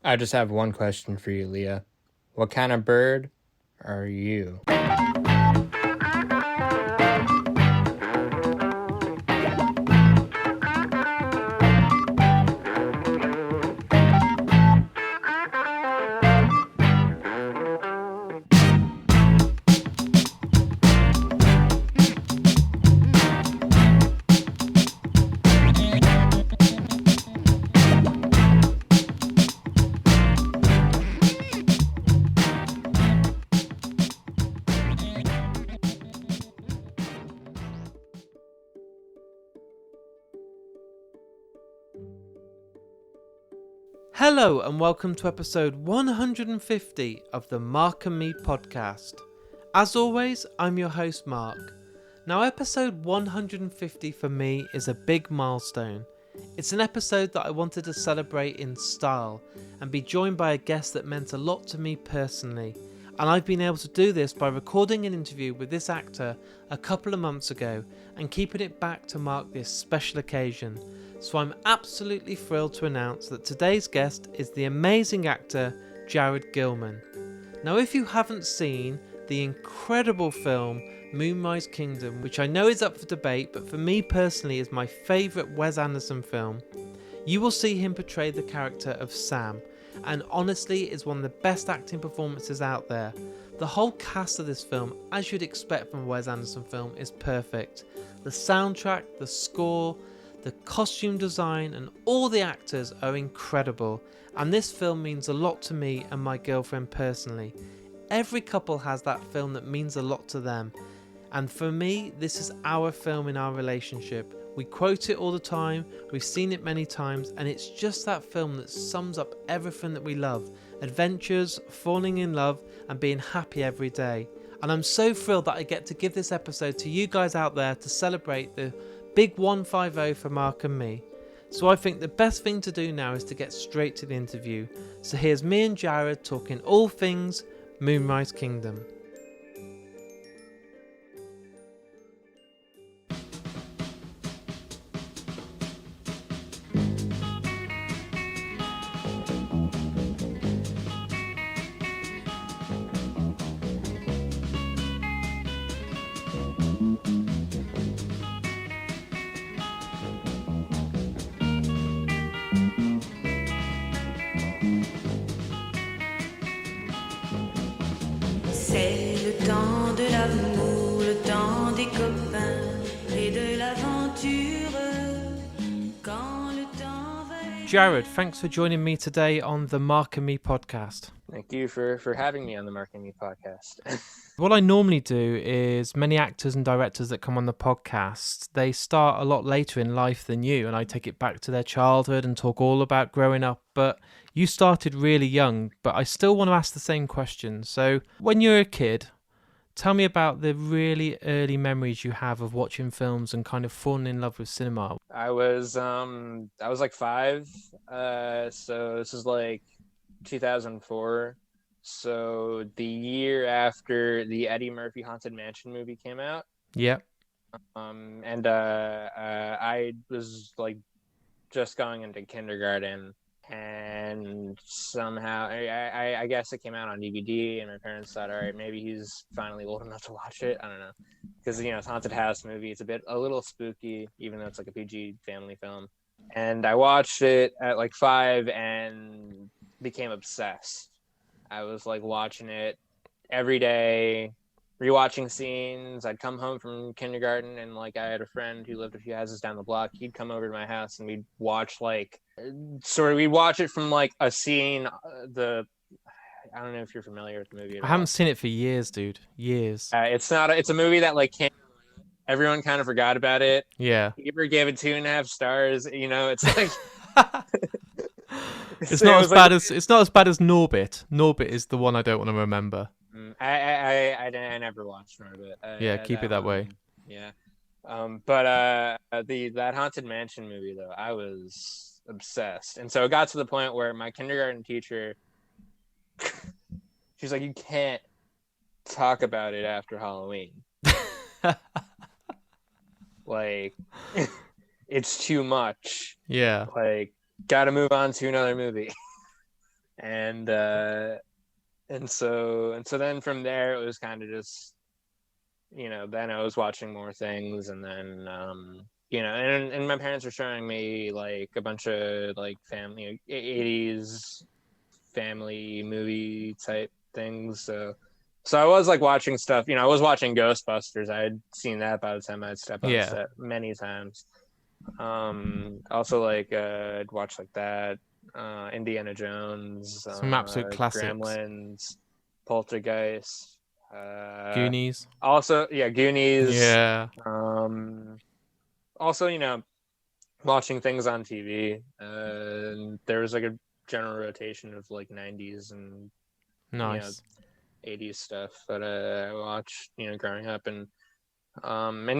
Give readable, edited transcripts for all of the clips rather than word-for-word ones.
I just have one question for you, Leah. What kind of bird are you? Hello and welcome to episode 150 of the Mark and Me podcast. As always, I'm your host Mark. Now episode 150 for me is a big milestone. It's an episode that I wanted to celebrate in style and be joined by a guest that meant a lot to me personally. And I've been able to do this by recording an interview with this actor a couple of months ago and keeping it back to mark this special occasion. So I'm absolutely thrilled to announce that today's guest is the amazing actor Jared Gilman. Now if you haven't seen the incredible film Moonrise Kingdom, which I know is up for debate but for me personally is my favourite Wes Anderson film, you will see him portray the character of Sam, and honestly is one of the best acting performances out there. The whole cast of this film, as you'd expect from a Wes Anderson film, is perfect. The soundtrack, the score, the costume design and all the actors are incredible, and this film means a lot to me and my girlfriend personally. Every couple has that film that means a lot to them, and for me this is our film in our relationship. We quote it all the time, we've seen it many times, and it's just that film that sums up everything that we love: adventures, falling in love and being happy every day. And I'm so thrilled that I get to give this episode to you guys out there to celebrate the big 150 for Mark and me. So I think the best thing to do now is to get straight to the interview. So here's me and Jared talking all things Moonrise Kingdom. C'est le temps de l'amour, le temps des copains et de l'aventure. Quand le temps va... Jared, thanks for joining me today on the Mark and Me podcast. Thank you for having me on the Mark and Me podcast. What I normally do is many actors and directors that come on the podcast, they start a lot later in life than you, and I take it back to their childhood and talk all about growing up. But you started really young, but I still want to ask the same question. So when you were a kid, tell me about the really early memories you have of watching films and kind of falling in love with cinema. I was like 5, so this is like 2004. So the year after the Eddie Murphy Haunted Mansion movie came out. Yep. And I was like just going into kindergarten, and somehow I guess it came out on DVD, and my parents thought, all right, maybe he's finally old enough to watch it. I don't know, because it's a haunted house movie. It's a little spooky, even though it's like a PG family film. And I watched it at like 5 and became obsessed. I was like watching it every day, rewatching scenes. I'd come home from kindergarten, and like I had a friend who lived a few houses down the block. He'd come over to my house and we'd watch we'd watch it from like a scene. I don't know if you're familiar with the movie at I all. haven't seen it for years, dude. Years. It's a movie that like everyone kind of forgot about it. Yeah. Bieber gave it 2.5 stars. It's like It's not as bad as Norbit. Norbit is the one I don't want to remember. I never watched Norbit. Yeah, keep it that way. Yeah. But that Haunted Mansion movie though, I was obsessed. And so it got to the point where my kindergarten teacher, she's like, you can't talk about it after Halloween. Like, it's too much. Yeah. Like, gotta move on to another movie. And then from there it was kind of just, then I was watching more things, and then and my parents were showing me like a bunch of like family 80s family movie type things. So I was like watching stuff. I was watching Ghostbusters. I had seen that by the time I'd step on set many times. Also like I'd watch like that. Indiana Jones, some absolute classics. Gremlins, Poltergeist, Goonies. Also, Goonies. Yeah. Also, watching things on TV. There was like a general rotation of like 90s and nice 80s stuff that I watched, growing up, and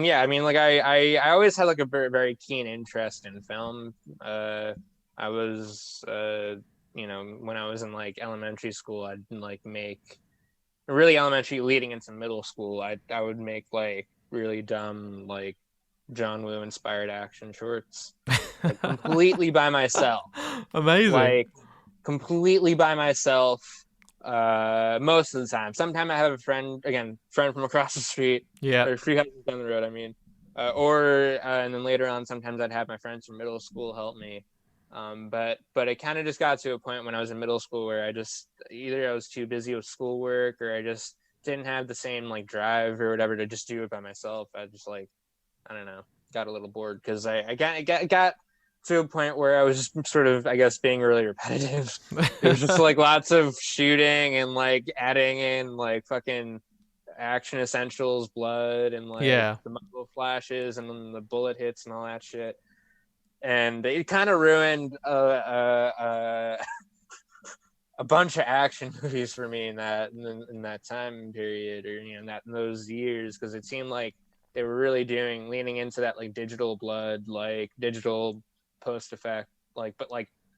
yeah, I mean, like I always had like a very, very keen interest in film. I was when I was in like elementary school, I'd like make really elementary leading into middle school, I would make like really dumb like John Woo inspired action shorts, like, completely by myself. Amazing. Like completely by myself. Most of the time. Sometimes I have a friend from across the street. Yeah. Or 3 houses down the road, I mean. And then later on, sometimes I'd have my friends from middle school help me. But it kind of just got to a point when I was in middle school where either I was too busy with schoolwork, or I just didn't have the same like drive or whatever to just do it by myself. I just like, I don't know, got a little bored because I got to a point where I was just sort of, I guess, being really repetitive. It was just like lots of shooting and like adding in like fucking action essentials, blood, and like the muzzle flashes and then the bullet hits and all that shit. And it kind of ruined a bunch of action movies for me in that time period, or in those years, because it seemed like they were really leaning into that like digital blood, like digital post effect, but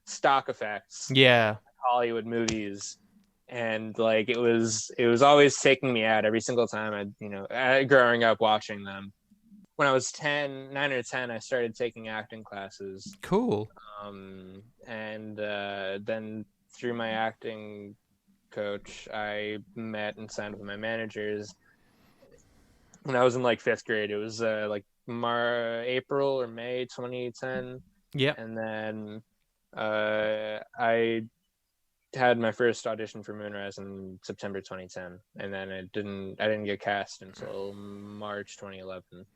stock effects, like Hollywood movies, and like it was always taking me out every single time growing up watching them. When I was 9 or 10, I started taking acting classes. Cool. And then through my acting coach, I met and signed with my managers when I was in like 5th grade. It was like April or May 2010. Yeah. And then I had my first audition for Moonrise in September 2010, and then I didn't get cast until March 2011.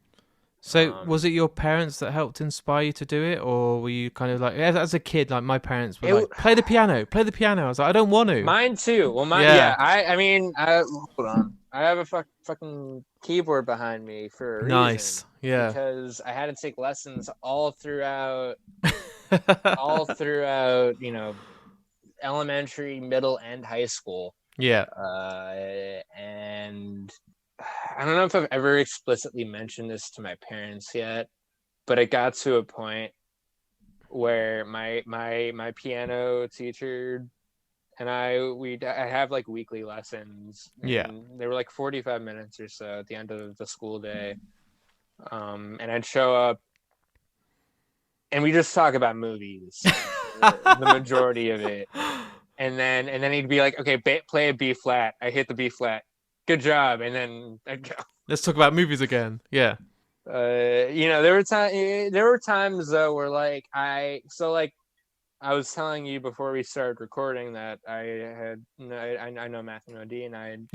So was it your parents that helped inspire you to do it, or were you kind of like, as a kid, like my parents were like, play the piano? I was like, I don't want to. Mine too. Well, I mean, hold on. I have a fucking keyboard behind me for a reason. Nice. Yeah. Because I had to take lessons all throughout, elementary, middle, and high school. Yeah. And I don't know if I've ever explicitly mentioned this to my parents yet, but it got to a point where my piano teacher and I have like weekly lessons. Yeah. They were like 45 minutes or so at the end of the school day. And I'd show up and we just talk about movies, the majority of it. And then he'd be like, okay, play a B flat. I hit the B flat. Good job. And then I'd go, let's talk about movies again. Yeah. There were times though where I was telling you before we started recording that I know Matthew Modine, and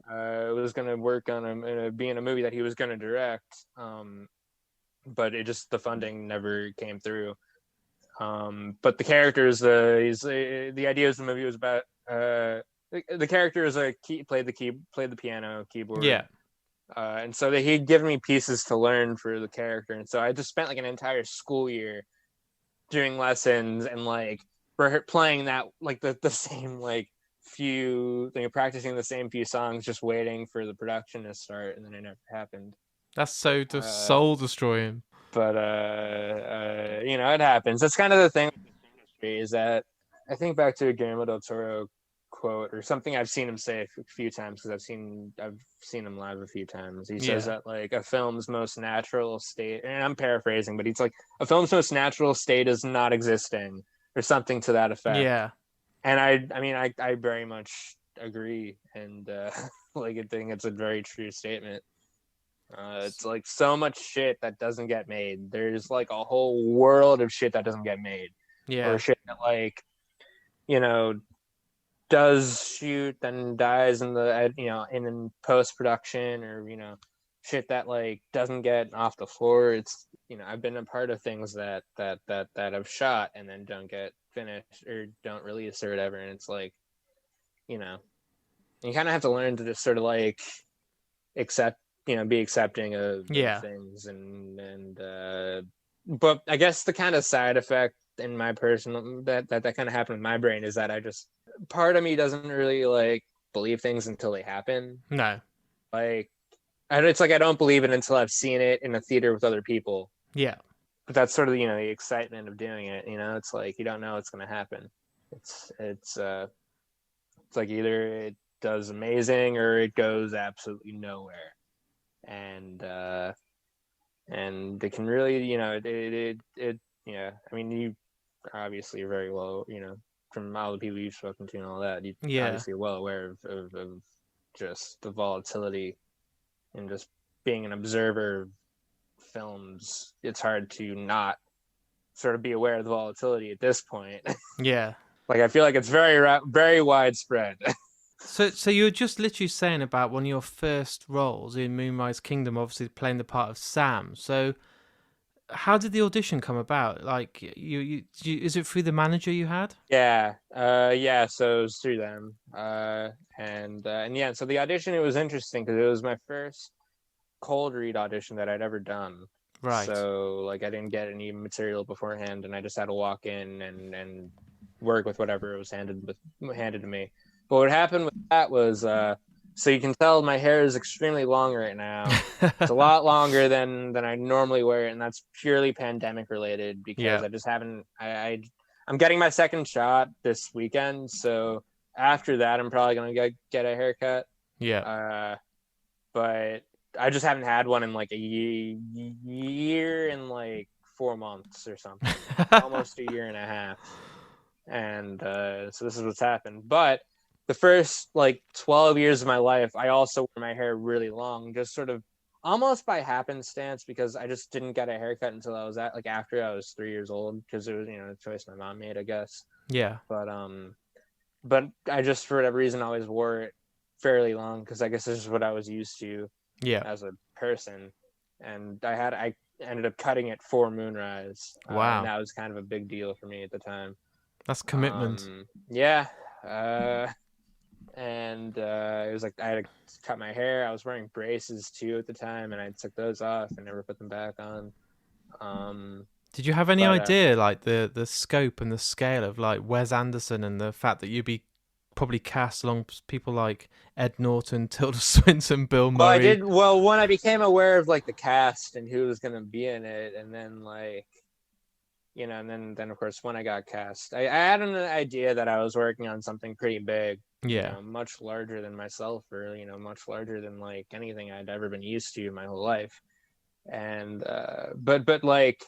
I was gonna work on be in a movie that he was gonna direct, but the funding never came through. But the characters, the idea of the movie was about the character is played the piano, keyboard. Yeah. And so he'd given me pieces to learn for the character, and so I just spent like an entire school year doing lessons and like playing that like the same like practicing the same few songs, just waiting for the production to start, and then it never happened. That's so soul destroying. But it happens. That's kind of the thing with this industry, is that I think back to a Guillermo del Toro quote, or something I've seen him say a few times, because I've seen him live a few times. He says that like a film's most natural state, and I'm paraphrasing, but he's like, a film's most natural state is not existing, or something to that effect. Yeah. And I mean, I very much agree, and like I think it's a very true statement. It's like so much shit that doesn't get made. There's like a whole world of shit that doesn't get made, or Yeah. shit that like you know does shoot then dies in the in post production, or shit that like doesn't get off the floor. It's I've been a part of things that have shot and then don't get finished or don't release or whatever, and it's like you know you kind of have to learn to just sort of like accept be accepting of Yeah. things, and but I guess the kind of side effect in my personal that kind of happened with my brain is that I just part of me doesn't really like believe things until they happen. No. Like it's like I don't believe it until I've seen it in a theater with other people. Yeah. But that's sort of the excitement of doing it. It's like you don't know what's going to happen. It's like either it does amazing or it goes absolutely nowhere, and it can really yeah. I mean, you obviously are very well from all the people you've spoken to and all that. You Yeah. obviously are well aware of just the volatility and just being an observer of films. It's hard to not sort of be aware of the volatility at this point. Yeah. Like I feel like it's very widespread. So you were just literally saying about one of your first roles in Moonrise Kingdom, obviously playing the part of Sam. So how did the audition come about? Like, is it through the manager you had? Yeah, yeah. So it was through them, and yeah. So the audition, it was interesting because it was my first cold read audition that I'd ever done. Right. So like I didn't get any material beforehand, and I just had to walk in and work with whatever was handed to me. But what happened with that was, so you can tell my hair is extremely long right now. It's a lot longer than I normally wear it, and that's purely pandemic related because Yeah. I just haven't. I'm getting my second shot this weekend, so after that, I'm probably gonna get a haircut. Yeah. But I just haven't had one in like a year and like 4 months or something, almost a year and a half. And so this is what's happened. But the first like 12 years of my life, I also wore my hair really long, just sort of almost by happenstance, because I just didn't get a haircut until I was after I was 3 years old, because it was a choice my mom made, I guess. Yeah. But I just for whatever reason always wore it fairly long because I guess this is what I was used to Yeah. as a person, and I ended up cutting it for Moonrise. Wow. And that was kind of a big deal for me at the time. That's commitment. Yeah. And it was like I had to cut my hair. I was wearing braces too at the time, and I took those off and never put them back on. Did you have any but, idea, like the scope and the scale of like Wes Anderson and the fact that you'd be probably cast along people like Ed Norton, Tilda Swinton, Bill Murray? Well, I did. Well, when I became aware of like the cast and who was going to be in it, and then like, and then of course when I got cast, I had an idea that I was working on something pretty big. Yeah. Much larger than myself, or much larger than like anything I'd ever been used to in my whole life. And but like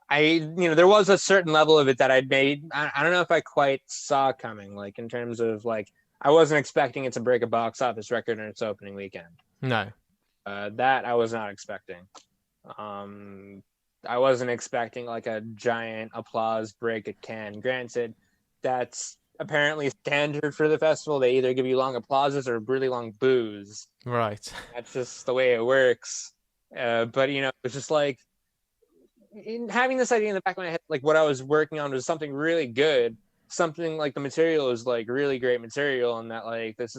there was a certain level of it that I'd made. I don't know if I quite saw coming, like in terms of like I wasn't expecting it to break a box office record in its opening weekend. No. That I was not expecting. I wasn't expecting like a giant applause break at Cannes. Granted, that's apparently standard for the festival. They either give you long applauses or really long boos. Right. That's just the way it works. But it's just like having this idea in the back of my head, like what I was working on was something really good, something like the material is like really great material, and that like this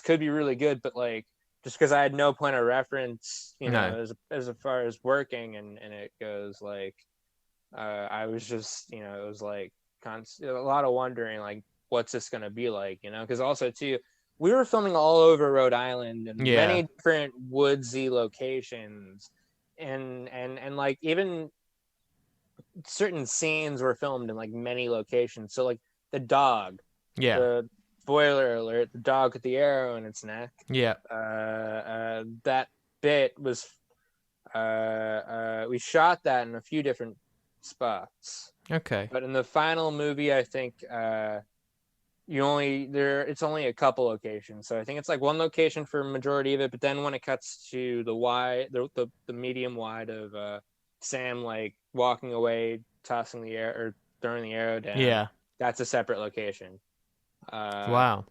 could be really good, but like just because I had no point of reference, as far as working and it goes, like I was just it was like a lot of wondering like what's this gonna be like, because also too we were filming all over Rhode Island and many different woodsy locations. And like even certain scenes were filmed in like many locations. So like the dog, the spoiler alert, the dog with the arrow in its neck. Yeah. That bit was we shot that in a few different spots. Okay. But in the final movie, I think it's only a couple locations. So I think it's like one location for a majority of it, but then when it cuts to the medium wide of Sam like walking away, tossing the air or throwing the arrow down, Yeah. that's a separate location. Uh, Wow.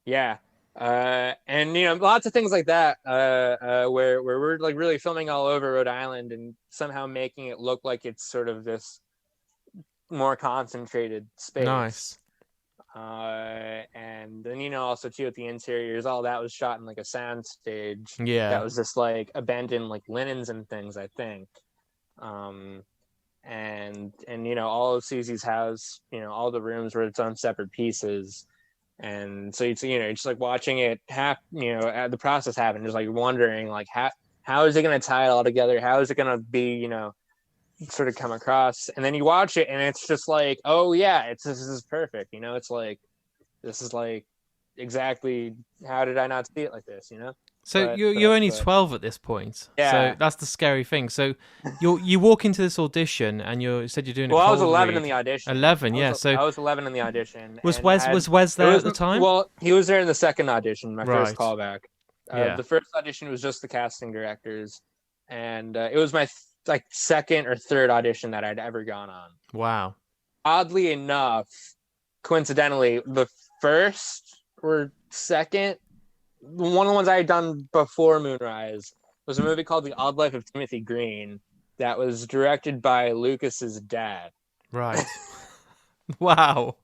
yeah. And lots of things like that, where we're like really filming all over Rhode Island and somehow making it look like it's sort of this more concentrated space. Nice. And then also too at the interiors, all that was shot in like a sound stage that Yeah. was just like abandoned like linens and things, I think. And all of Susie's house, all the rooms were its own separate pieces. And so it's just like watching it the process happen, just like wondering like how is it going to tie it all together? How is it going to be, sort of come across? And then you watch it and it's just like, oh yeah, this is perfect. It's like, this is like exactly, how did I not see it like this? So But you're only 12 at this point. So yeah. that's the scary thing. So you walk into this audition and you said you're doing a Well, I was cold 11 in read. the audition. 11, yeah. So I was 11 in the audition. was And Wes there at the time? Well, he was there in the second audition, my first Right. callback. Yeah. The first audition was just the casting directors, and it was my like second or third audition that I'd ever gone on. Wow. Oddly enough, coincidentally, the first or second, one of the ones I had done before Moonrise was a movie called The Odd Life of Timothy Green that was directed by Lucas's dad. Right. Wow.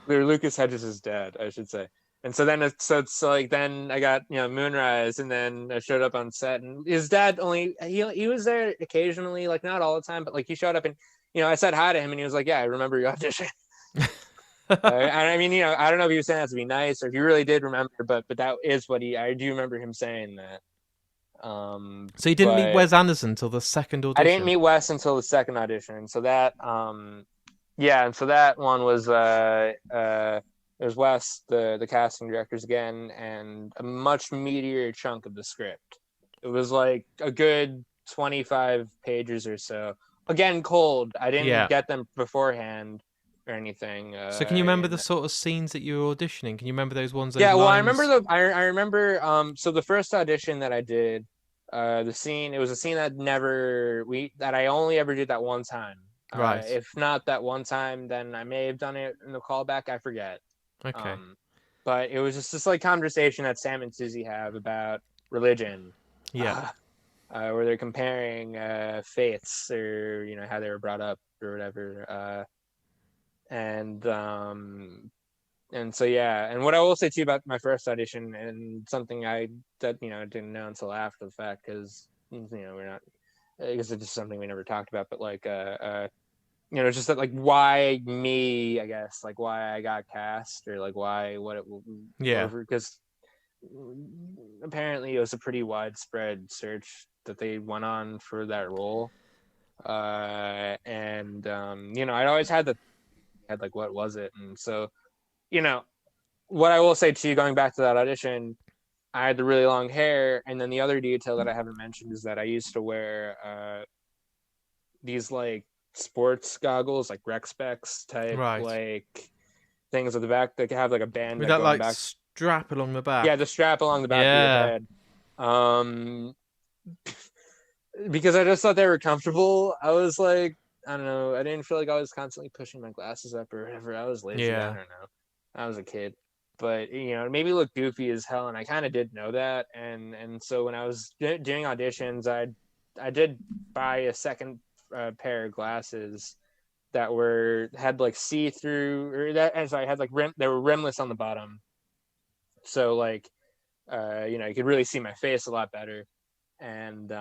Lucas Hedges' dad, I should say. And so then it's like, then I got Moonrise, and then I showed up on set, and his dad he was there occasionally, like not all the time, but like he showed up, and I said hi to him, and he was like, yeah, I remember your audition. And I mean, I don't know if he was saying that to be nice or if he really did remember, but that is what I do remember him saying that. So you didn't meet Wes Anderson until the second audition? I didn't meet Wes until the second audition. So that and so that one was it was Wes, the casting directors again, and a much meatier chunk of the script. It was like a good 25 pages or so. Again, cold. I didn't get them beforehand or anything. So can you remember the sort of scenes that you were auditioning? Can you remember those ones? Yeah, well, lines? I remember. So the first audition that I did, the scene, it was a scene that I only ever did that one time. Right. If not that one time, then I may have done it in the callback. I forget. Okay. But it was just this like conversation that Sam and Susie have about religion. Yeah. Where they're comparing faiths, or how they were brought up or whatever. And so yeah, and what I will say to you about my first audition, and something I didn't know until after the fact, because we're not, I guess it's just something we never talked about, but like just that, like, why me, I guess, like why I got cast, or like because apparently it was a pretty widespread search that they went on for that role. And I'd always had like, what was it? And so, what I will say to you, going back to that audition, I had the really long hair. And then the other detail that I haven't mentioned is that I used to wear these like sports goggles, like rec specs type, right, like things at the back that have like a band with that like back. strap along the back. Yeah, the strap along the back of your head. Because I just thought they were comfortable. I was like, I don't know, I didn't feel like I was constantly pushing my glasses up or whatever. I was lazy. I don't know. I was a kid. But it made me look goofy as hell, and I kind of did know that. And so when I was doing auditions, I did buy a second pair of glasses that had like see-through, or that, and so I had like they were rimless on the bottom, so like you could really see my face a lot better. And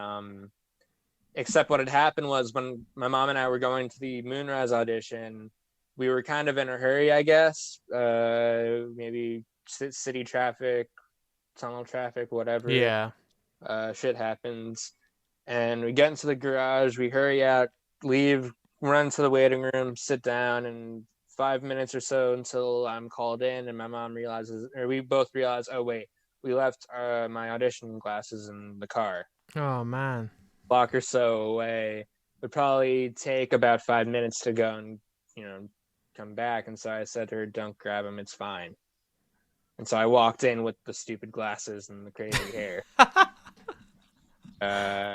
except what had happened was, when my mom and I were going to the Moonrise audition, we were kind of in a hurry, I guess. Maybe city traffic, tunnel traffic, whatever. Yeah. Shit happens. And we get into the garage, we hurry out, leave, run to the waiting room, sit down, and 5 minutes or so until I'm called in, and my mom realizes, or we both realize, oh wait, we left my audition glasses in the car. Oh man. Block or so away. would probably take about 5 minutes to go and, come back. And so I said to her, "Don't grab him, it's fine." And so I walked in with the stupid glasses and the crazy hair.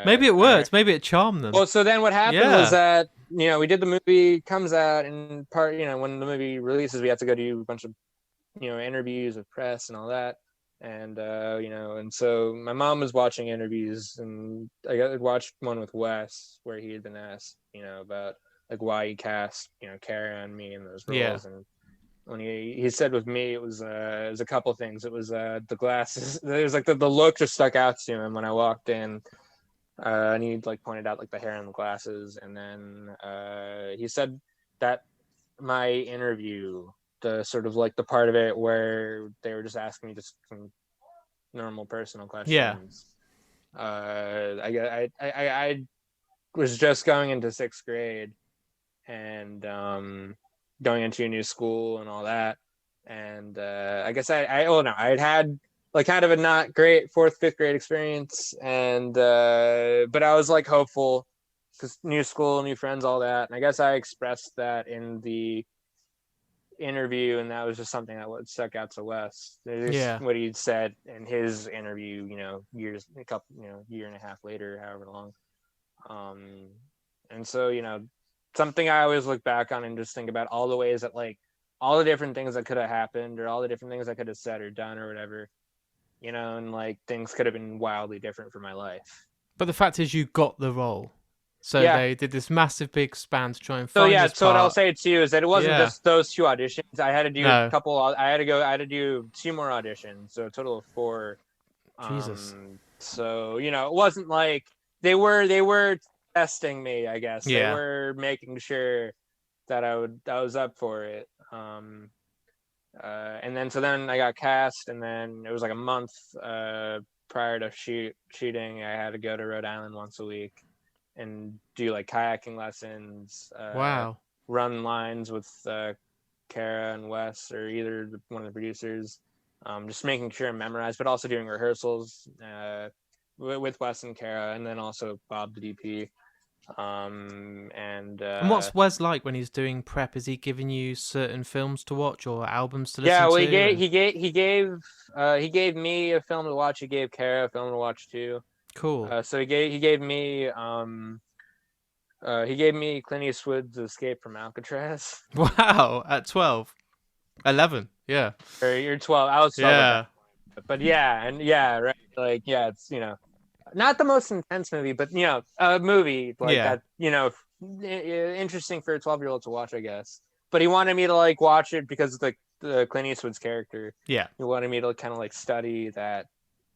Maybe it worked. Maybe it charmed them. Well, so then what happened was that, we did the movie, comes out, and when the movie releases, we have to go do a bunch of, interviews with press and all that. And, and so my mom was watching interviews, and I watched one with Wes where he had been asked, about like why he cast, Kara and me in those roles. Yeah. And when he said with me, it was a couple things. It was the glasses. It was like the look just stuck out to him when I walked in. And he like pointed out like the hair and the glasses. And then he said that my interview, the sort of like the part of it where they were just asking me just some normal personal questions. I was just going into 6th grade and going into a new school and all that. And I guess I had like kind of a not great 4th, 5th grade experience. And but I was like hopeful because new school, new friends, all that. And I guess I expressed that in the interview, and that was just something that stuck out to Wes. What he'd said in his interview, year and a half later, however long. And so, something I always look back on and just think about all the ways that like all the different things that could have happened or all the different things I could have said or done or whatever, and like things could have been wildly different for my life. But the fact is you got the role. So they did this massive big span to try and find this so part. what I'll say to you is that it wasn't just those 2 auditions. I had to do a couple. I had to do 2 more auditions, so a total of 4. Jesus. So it wasn't like they were testing me. I guess they were making sure that I was up for it. And then I got cast, and then it was like a month prior to shooting. I had to go to Rhode Island once a week and do like kayaking lessons. Wow. Run lines with Kara and Wes or either one of the producers. Just making sure I'm memorized, but also doing rehearsals with Wes and Kara, and then also Bob the DP. And what's Wes like when he's doing prep? Is he giving you certain films to watch or albums to listen to? Yeah, well, he gave me a film to watch. He gave Kara a film to watch too. Cool. So he gave me Clint Eastwood's Escape from Alcatraz. Wow, at 12, 11, yeah. Or you're 12. I was 12. Yeah. But right. Like it's not the most intense movie, but a movie like that. Interesting for a 12-year-old to watch, I guess. But he wanted me to like watch it because of the Clint Eastwood's character. Yeah. He wanted me to kind of like study that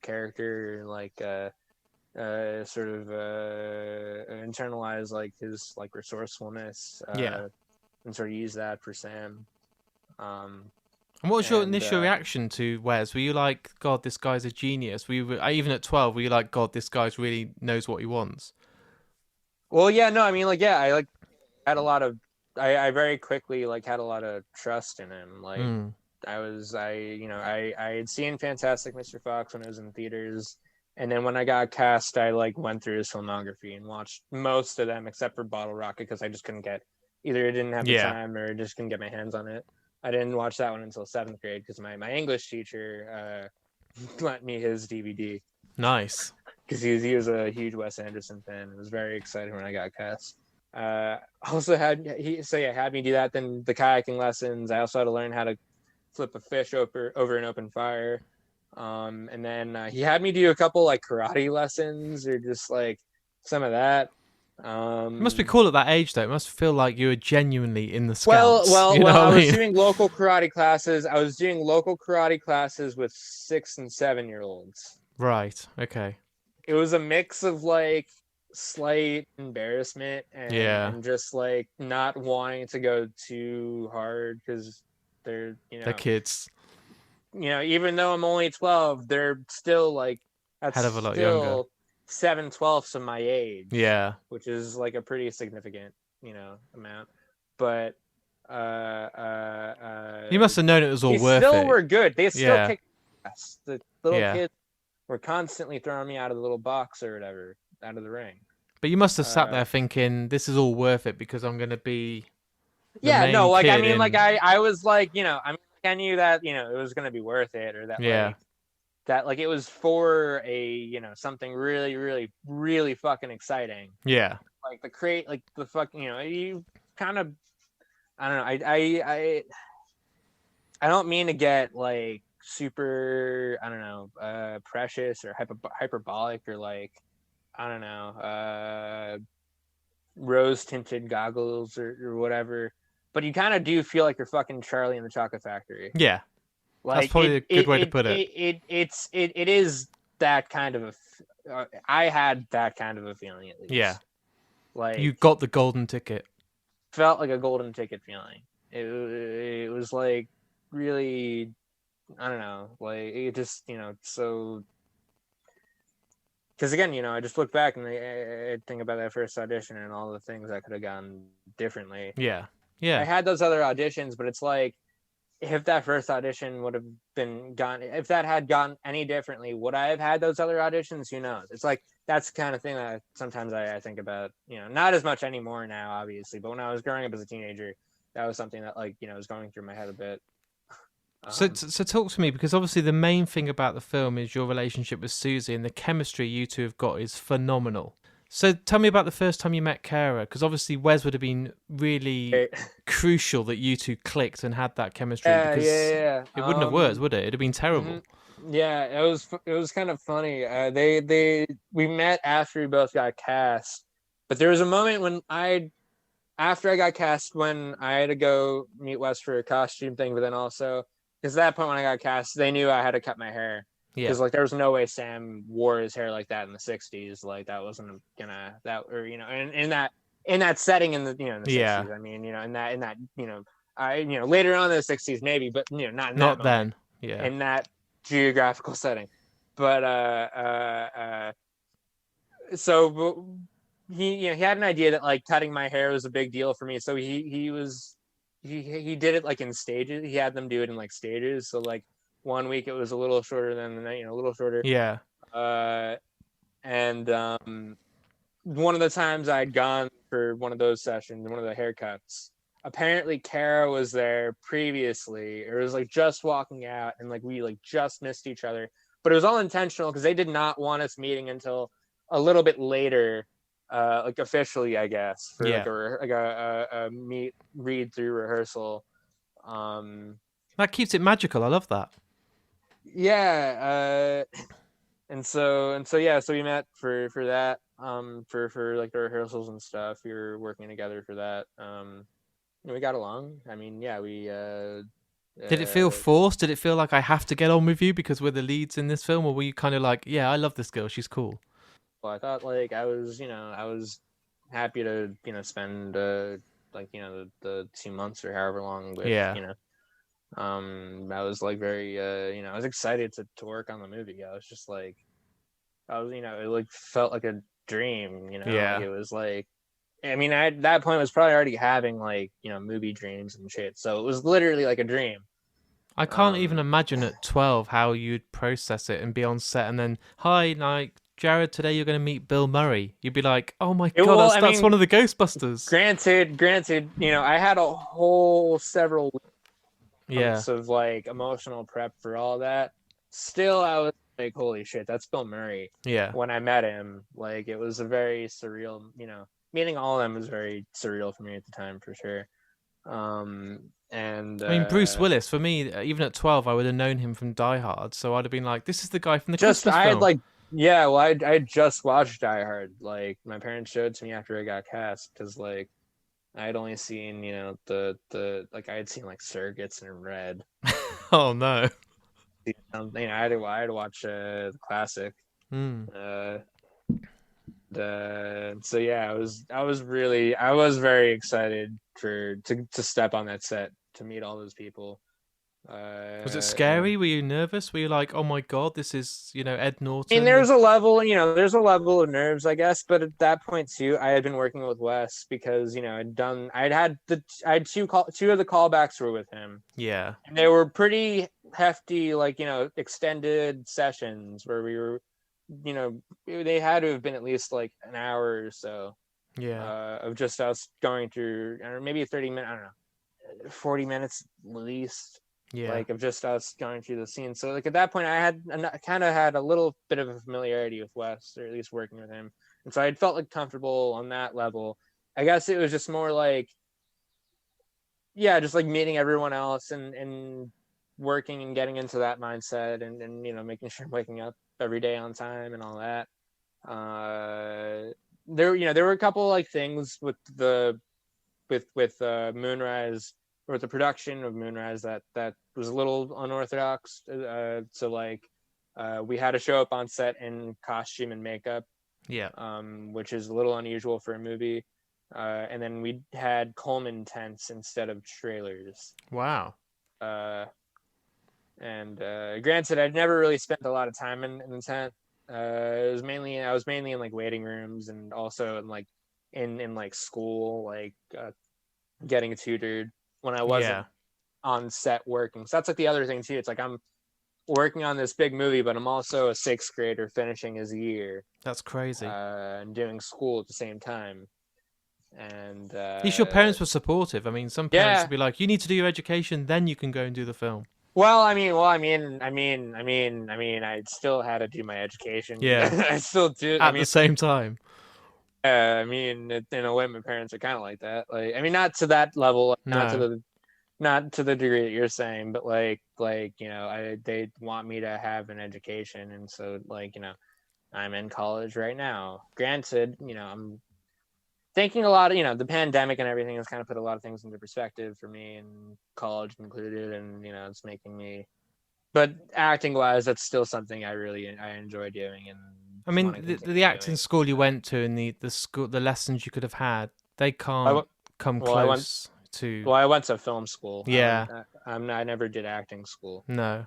character, like sort of internalize like his like resourcewulness. And sort of use that for Sam. And what was your initial reaction to Wes? Were you like, God, this guy's a genius? Were you, even at 12, were you like, God, this guy really knows what he wants? Well, yeah, no, I mean, like, yeah, I like had a lot of, I very quickly like had a lot of trust in him. Like, I had seen Fantastic Mr. Fox when it was in theaters, and then when I got cast, I like went through his filmography and watched most of them except for Bottle Rocket because I just couldn't get either. I didn't have the time or just couldn't get my hands on it. I didn't watch that one until 7th grade because my English teacher lent me his DVD. Nice. Because he was a huge Wes Anderson fan. It was very exciting when I got cast. Also had me do that. Then the kayaking lessons. I also had to learn how to flip a fish over an open fire. And then he had me do a couple like karate lessons or just like some of that. It must be cool at that age, though. It must feel like you were genuinely in the Scouts. Well, I was doing local karate classes. I was doing local karate classes with 6 and 7-year-olds. Right. Okay. It was a mix of like slight embarrassment and just like not wanting to go too hard because they're kids. Even though I'm only 12, they're still like hell of a lot younger. 7/12 of my age, which is like a pretty significant amount, but you must have known it was all worth it. They still were good. They still kicked ass. The little kids were constantly throwing me out of the little box or whatever, out of the ring. But you must have sat there thinking, this is all worth it because I'm going to be the Yeah, main no, like, I kid mean, in... like, I was like, I mean, I knew that, it was going to be worth it, or that, Yeah. like, it was for something really, really, really fucking exciting. Yeah. Like, the fucking, you kind of, I don't know, I don't mean to get, like, super, I don't know, precious or hyperbolic, or, like, I don't know, rose tinted goggles, or whatever, but you kind of do feel like you're fucking Charlie in the Chocolate Factory. Yeah. That's Like, probably a good way to put it. It is that kind of I had that kind of a feeling, at least. Yeah. Like, You got the golden ticket. felt like a golden ticket feeling. It was like really, I don't know, like, it just, so, because again, I just look back and I think about that first audition and all the things I could have gone differently. Yeah. I Yeah. had those other auditions, but it's like, if that first audition would have been gone, if that had gone any differently, would I have had those other auditions? Who knows? It's like, that's the kind of thing that sometimes I think about, not as much anymore now, obviously, but when I was growing up as a teenager, that was something that, like, was going through my head a bit. So talk to me, because obviously the main thing about the film is your relationship with Susie, and the chemistry you two have got is phenomenal. So tell me about the first time you met Kara, because obviously Wes would have been really crucial that you two clicked and had that chemistry, because yeah. it wouldn't have worked, would it? It'd have been terrible. Yeah, it was kind of funny. We met after we both got cast, but there was a moment when after I got cast, when I had to go meet Wes for a costume thing, but then also, because at that point when I got cast, they knew I had to cut my hair. Yeah. Because, like, there was no way Sam wore his hair like that in the 60s. Like, that wasn't gonna, in that setting in the, in the 60s. I mean, in that, later on in the 60s, maybe, but, not in that Not moment, then. Yeah. in that geographical setting. But, so he had an idea that, like, cutting my hair was a big deal for me. So he did it, like, in stages. He had them do it in, like, stages. So, like, 1 week it was a little shorter than the night, a little shorter. Yeah. And one of the times I'd gone for one of those sessions, one of the haircuts, apparently Kara was there previously. It was like just walking out, and like we like just missed each other. But it was all intentional because they did not want us meeting until a little bit later, like officially, I guess, for like a meet read through rehearsal. That keeps it magical. I love that. Yeah, and so we met for that, for like the rehearsals and stuff. We were working together for that. We got along. I mean, yeah, we did it feel forced? Did it feel like I have to get on with you because we're the leads in this film, or were you kind of like, yeah, I love this girl, she's cool? Well, I thought, like, I was happy to spend like the 2 months or however long with I was like very I was excited to work on the movie. I was just like, it like felt like a dream, Like, it was like, I mean, I at that point was probably already having like movie dreams and shit, so it was literally like a dream. I can't even imagine at 12 how you'd process it and be on set and then, hi, like, Jared, today you're going to meet Bill Murray. You'd be like, oh my god, that's one of the Ghostbusters. Granted, I had a whole several weeks of like emotional prep for all that. Still, I was like, holy shit, that's Bill Murray. Yeah. When I met him, like, it was a very surreal, meeting all of them was very surreal for me at the time, for sure. And I mean, Bruce Willis, for me, even at 12, I would have known him from Die Hard, so I'd have been like, this is the guy from the Christmas film. I had just watched Die Hard. Like, my parents showed it to me after I got cast, because like I had only seen the like I had seen like Surrogates and Red. Oh no. I had to watch the classic. So yeah, I was very excited to step on that set, to meet all those people. Was it scary? Were you nervous? Were you like, oh my god, this is Ed Norton? I mean, there's a level of nerves, I guess, but at that point too, I had been working with Wes because I had two of the callbacks were with him. Yeah, and they were pretty hefty, like extended sessions where we were they had to have been at least like an hour or so of just us going through, or maybe 30 minutes, I don't know, 40 minutes at least, like of just us going through the scene. So like at that point, I kind of had a little bit of a familiarity with Wes, or at least working with him, and so I felt like comfortable on that level. I guess it was just more like, just like meeting everyone else and working and getting into that mindset, and making sure I'm waking up every day on time and all that. There were a couple like things with Moonrise, or with the production of Moonrise, that was a little unorthodox. So like we had to show up on set in costume and makeup, which is a little unusual for a movie. And then we had Coleman tents instead of trailers. Wow. And granted, I'd never really spent a lot of time in the tent. I was mainly in like waiting rooms, and also in like school, like getting tutored when I wasn't on set working. So that's like the other thing too. It's like I'm working on this big movie, but I'm also a sixth grader finishing his year. That's crazy. And doing school at the same time. And at least your parents were supportive. I mean, some parents would be like, "You need to do your education, then you can go and do the film." I still had to do my education. Yeah, I still do. At the same time. In a way, my parents are kind of like that. Like, not to that level, not to the degree that you're saying, but they want me to have an education, and so I'm in college right now. Granted, I'm thinking a lot of, the pandemic and everything has kind of put a lot of things into perspective for me, and college included, and it's making me, but acting wise, that's still something I enjoy doing. And I mean, the acting school you went to, and the lessons you could have had, they can't come close to. Well, I went to film school. Yeah. I never did acting school. No.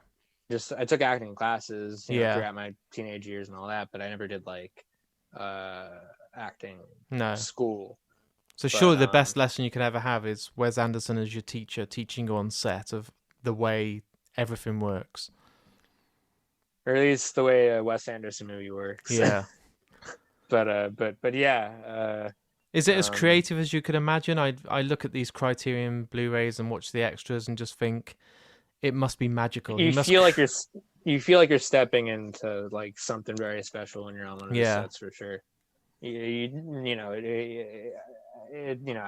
I took acting classes throughout my teenage years and all that, but I never did acting school. So surely the best lesson you could ever have is Wes Anderson as your teacher, teaching you on set of the way everything works. Or at least the way a Wes Anderson movie works. Yeah. but yeah. Is it as creative as you could imagine? I look at these Criterion Blu-rays and watch the extras and just think it must be magical. You feel like you're stepping into like something very special when you're on one of the sets, for sure. I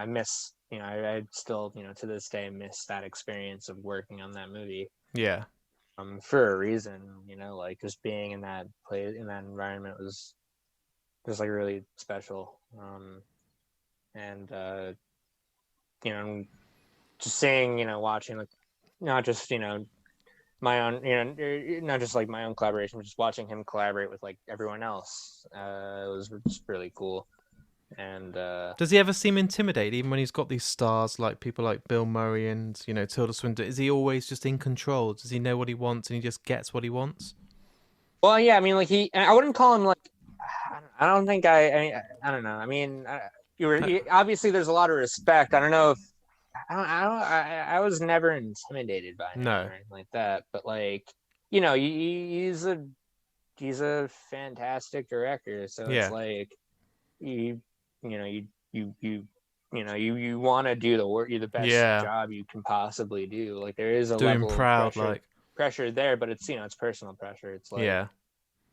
miss, I still, to this day miss that experience of working on that movie. Yeah. For a reason, just being in that place, in that environment was just like really special. And just seeing, watching like, not just, my own, not just like my own collaboration, but just watching him collaborate with like everyone else. It was just really cool. And does he ever seem intimidated, even when he's got these stars like people like Bill Murray and Tilda Swinton? Is he always just in control? Does he know what he wants and he just gets what he wants? Well, yeah, I wouldn't call him like, I don't think I don't know. Obviously there's a lot of respect. I don't know if I was never intimidated by him or anything like that, but he's a fantastic director, so it's like you want to do the work, the best job you can possibly do. Like there is a level of pressure there, but it's it's personal pressure. It's like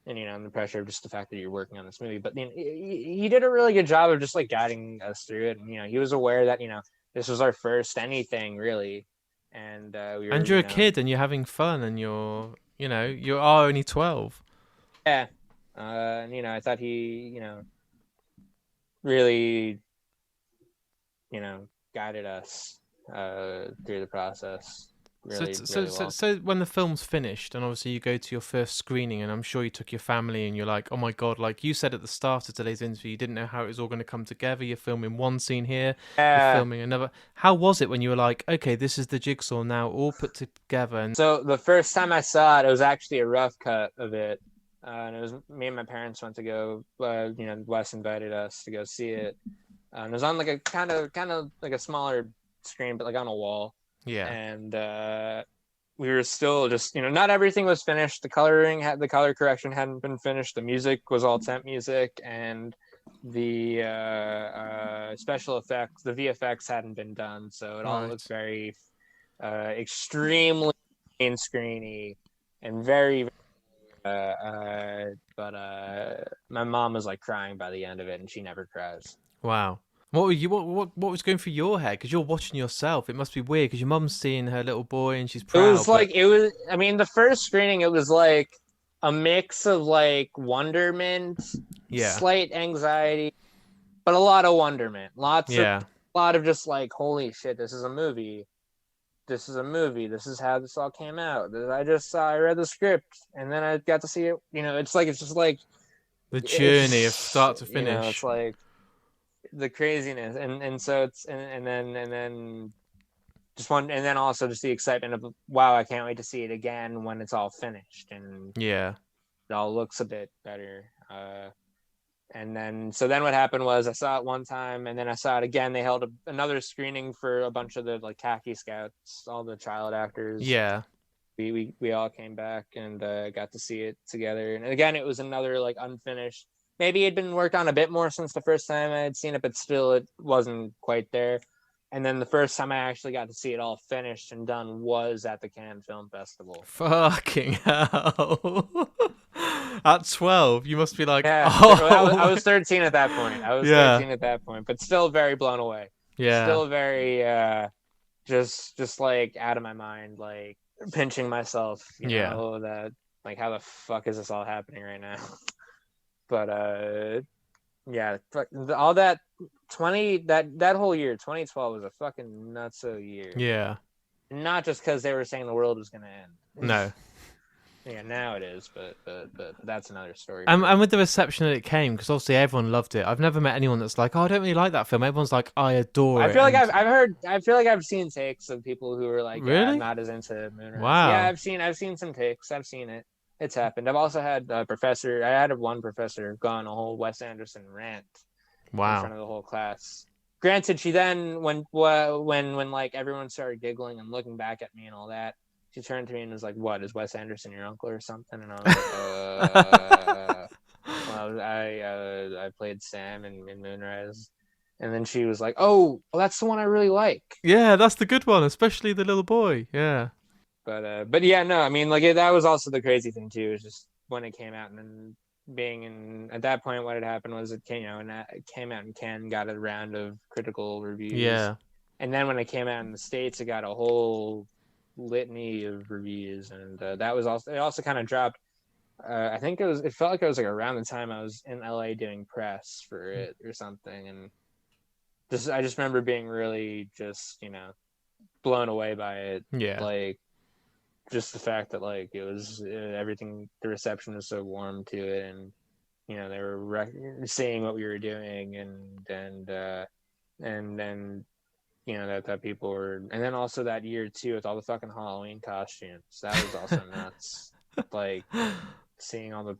and the pressure of just the fact that you're working on this movie. But he did a really good job of just like guiding us through it, and he was aware that this was our first anything really, and you're a kid and you're having fun and you are only 12. Yeah, and I thought he really guided us through the process. Really, so when the film's finished and obviously you go to your first screening, and I'm sure you took your family and you're like, oh my god, like you said at the start of today's interview, you didn't know how it was all going to come together. You're filming one scene here, you're filming another. How was it when you were like, okay, this is the jigsaw now all put together? And so the first time I saw it, it was actually a rough cut of it, and it was me and my parents went to go. Wes invited us to go see it, and it was on like a kind of like a smaller screen, but like on a wall. Yeah. And we were still just, not everything was finished. The color correction hadn't been finished. The music was all temp music, and the special effects, the VFX hadn't been done, so it all looked very extremely green screeny and very. But my mom was like crying by the end of it, and she never cries. Wow. What were you? What was going through your head? Because you're watching yourself. It must be weird because your mum's seeing her little boy and she's proud. It was. I mean, the first screening, it was like a mix of like wonderment, slight anxiety, but a lot of wonderment. A lot of just like, holy shit, this is a movie. This is a movie. This is how this all came out. I read the script and then I got to see it. It's just like the journey of start to finish. It's like the craziness, and so it's and then just one, and then also just the excitement of, wow, I can't wait to see it again when it's all finished and it all looks a bit better. And then what happened was I saw it one time and then I saw it again. They held another screening for a bunch of the like khaki scouts, all the child actors. Yeah. We all came back and got to see it together. And again, it was another like unfinished. Maybe it had been worked on a bit more since the first time I had seen it, but still it wasn't quite there. And then the first time I actually got to see it all finished and done was at the Cannes Film Festival. Fucking hell. At 12, you must be like, I was 13 at that point. 13 at that point, but still very blown away. Yeah. Still very just like out of my mind, like pinching myself, you know, that like, how the fuck is this all happening right now? But all that that whole year, 2012 was a fucking nutso year. Yeah. Not just because they were saying the world was gonna end. No. Yeah, now it is, but that's another story. And with the reception that it came, because obviously everyone loved it. I've never met anyone that's like, oh, I don't really like that film. Everyone's like, I adore it. I feel like I've seen takes of people who are like, really? I'm not as into Moonrise. Wow. Yeah, I've seen some takes. I've seen it. It's happened. I've also had one professor go on a whole Wes Anderson rant. Wow. In front of the whole class. Granted, she then when like everyone started giggling and looking back at me and all that, she turned to me and was like, "What, is Wes Anderson your uncle or something?" And I was like, well, I played Sam in Moonrise. And then she was like, "Oh, well, that's the one I really like." Yeah, that's the good one, especially the little boy. Yeah. But yeah, no, I mean, like that was also the crazy thing too, is just when it came out and then being in, at that point, what had happened was it came out in Cannes, got a round of critical reviews. Yeah. And then when it came out in the States, it got a whole litany of reviews, and that was also, it also kind of dropped. I think it felt like it was like around the time I was in LA doing press for it or something, and I just remember being really just, blown away by it. Yeah. Like, just the fact that like it was everything, the reception was so warm to it, and they were seeing what we were doing, and then that people were, and then also that year too with all the fucking Halloween costumes, that was also nuts. Like seeing all the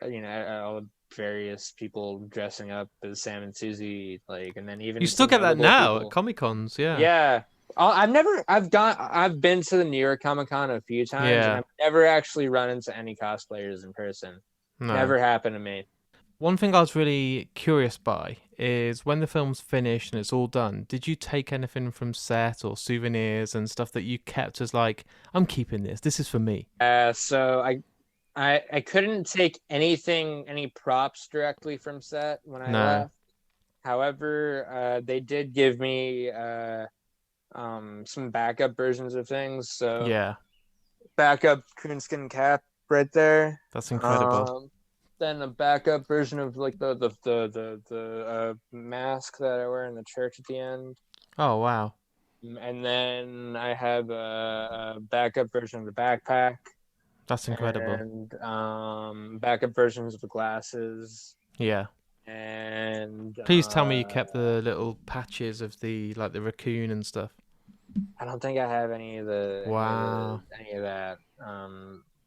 all the various people dressing up as Sam and Susie, like, and then even you still get that now at Comic-Cons. Yeah. I've been to the New York Comic-Con a few times, and I've never actually run into any cosplayers in person. No. Never happened to me. One thing I was really curious by is when the film's finished and it's all done, did you take anything from set or souvenirs and stuff that you kept as like, I'm keeping this. This is for me? So I couldn't take any props directly from set when I left. However, they did give me some backup versions of things. So backup coonskin cap right there. That's incredible. Then a backup version of like the mask that I wear in the church at the end. Oh wow! And then I have a backup version of the backpack. That's incredible. And backup versions of the glasses. Yeah. And please tell me you kept the little patches of the raccoon and stuff. I don't think I have any of the any of that.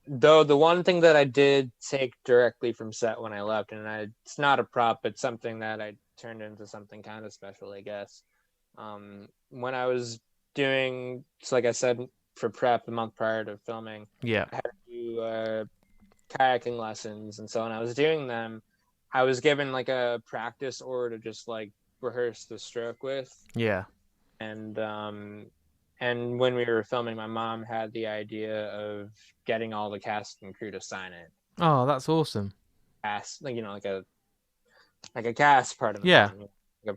Though the one thing that I did take directly from set when I left, and it's not a prop, but something that I turned into something kind of special, I guess. When I was doing, so like I said, for prep a month prior to filming. Yeah. I had to do kayaking lessons, and so when I was doing them, I was given like a practice oar to just like rehearse the stroke with, Yeah. and when we were filming, my mom had the idea of getting all the cast and crew to sign it. Oh, that's awesome. Cast, like like a cast part of the Yeah. film, like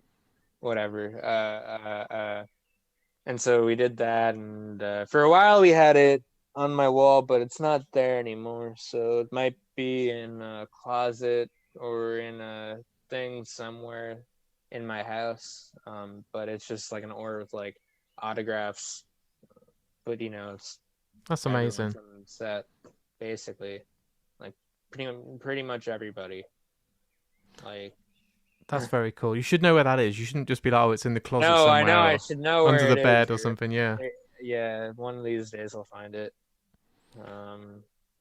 whatever. And so we did that, and for a while we had it on my wall, but it's not there anymore. So it might be in a closet or in a thing somewhere in my house. But it's just like an order with like autographs, but it's That's everyone amazing. from the set, basically, like pretty much everybody. Like, That's very cool. You should know where that is. You shouldn't just be like, oh, it's in the closet no, I know somewhere I or should know under where the it is. bed or something. Yeah. Yeah, one of these days I'll find it.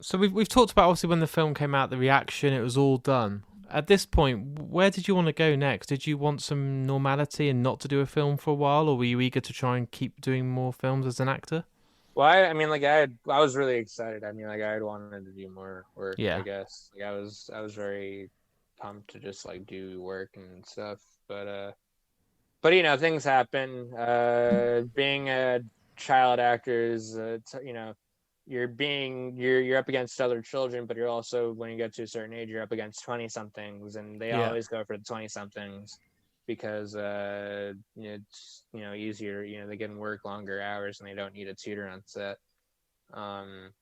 So we've talked about obviously when the film came out, the reaction, it was all done. At this point, where did you want to go next? Did you want some normality and not to do a film for a while, or were you eager to try and keep doing more films as an actor? Well, I mean, like I was really excited. I mean, like I had wanted to do more work. I Yeah. guess like I was very pumped to just like do work and stuff. But things happen. Being a child actor is you're up against other children, but you're also, when you get to a certain age, you're up against 20 somethings, and they Yeah. always go for the 20 somethings because it's easier. They can work longer hours and they don't need a tutor on set. And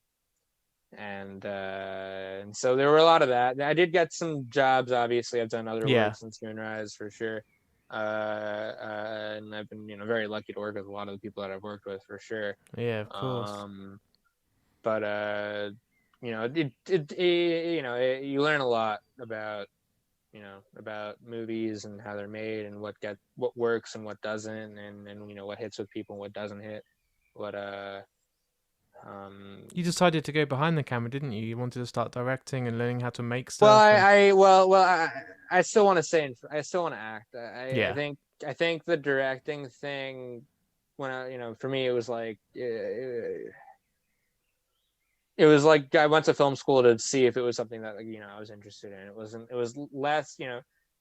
so there were a lot of that. I did get some jobs. Obviously, I've done other Yeah. work since Moonrise for sure. And I've been very lucky to work with a lot of the people that I've worked with for sure. Yeah, of course. But you learn a lot about about movies and how they're made and what works and what doesn't, and what hits with people and what doesn't hit. What You decided to go behind the camera, didn't you? You wanted to start directing and learning how to make stuff. Well, I still want to say, I still want to act. Yeah. I think the directing thing, when for me, it was like it was like I went to film school to see if it was something that I was interested in. It wasn't. It was less.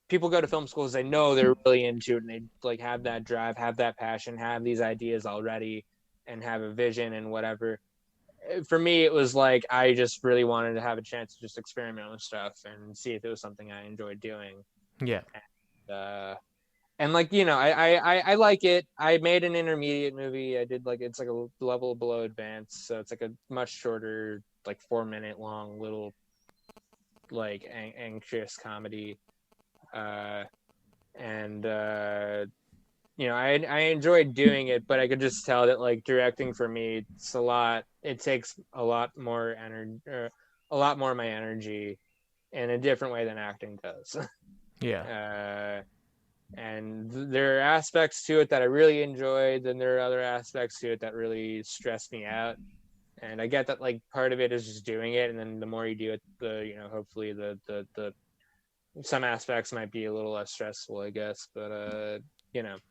People go to film schools, they know they're really into it, and they like have that drive, have that passion, have these ideas already, and have a vision and whatever. For me, it was like I just really wanted to have a chance to just experiment with stuff and see if it was something I enjoyed doing. Yeah. And I like it. I made an intermediate movie. I did it's like a level below advanced, so it's like a much shorter, like 4-minute long little like anxious comedy. I enjoyed doing it, but I could just tell that like directing for me, it takes a lot more energy, a lot more of my energy in a different way than acting does. Yeah. And there are aspects to it that I really enjoyed, then there are other aspects to it that really stress me out. And I get that like part of it is just doing it, and then the more you do it, hopefully the some aspects might be a little less stressful, I guess. But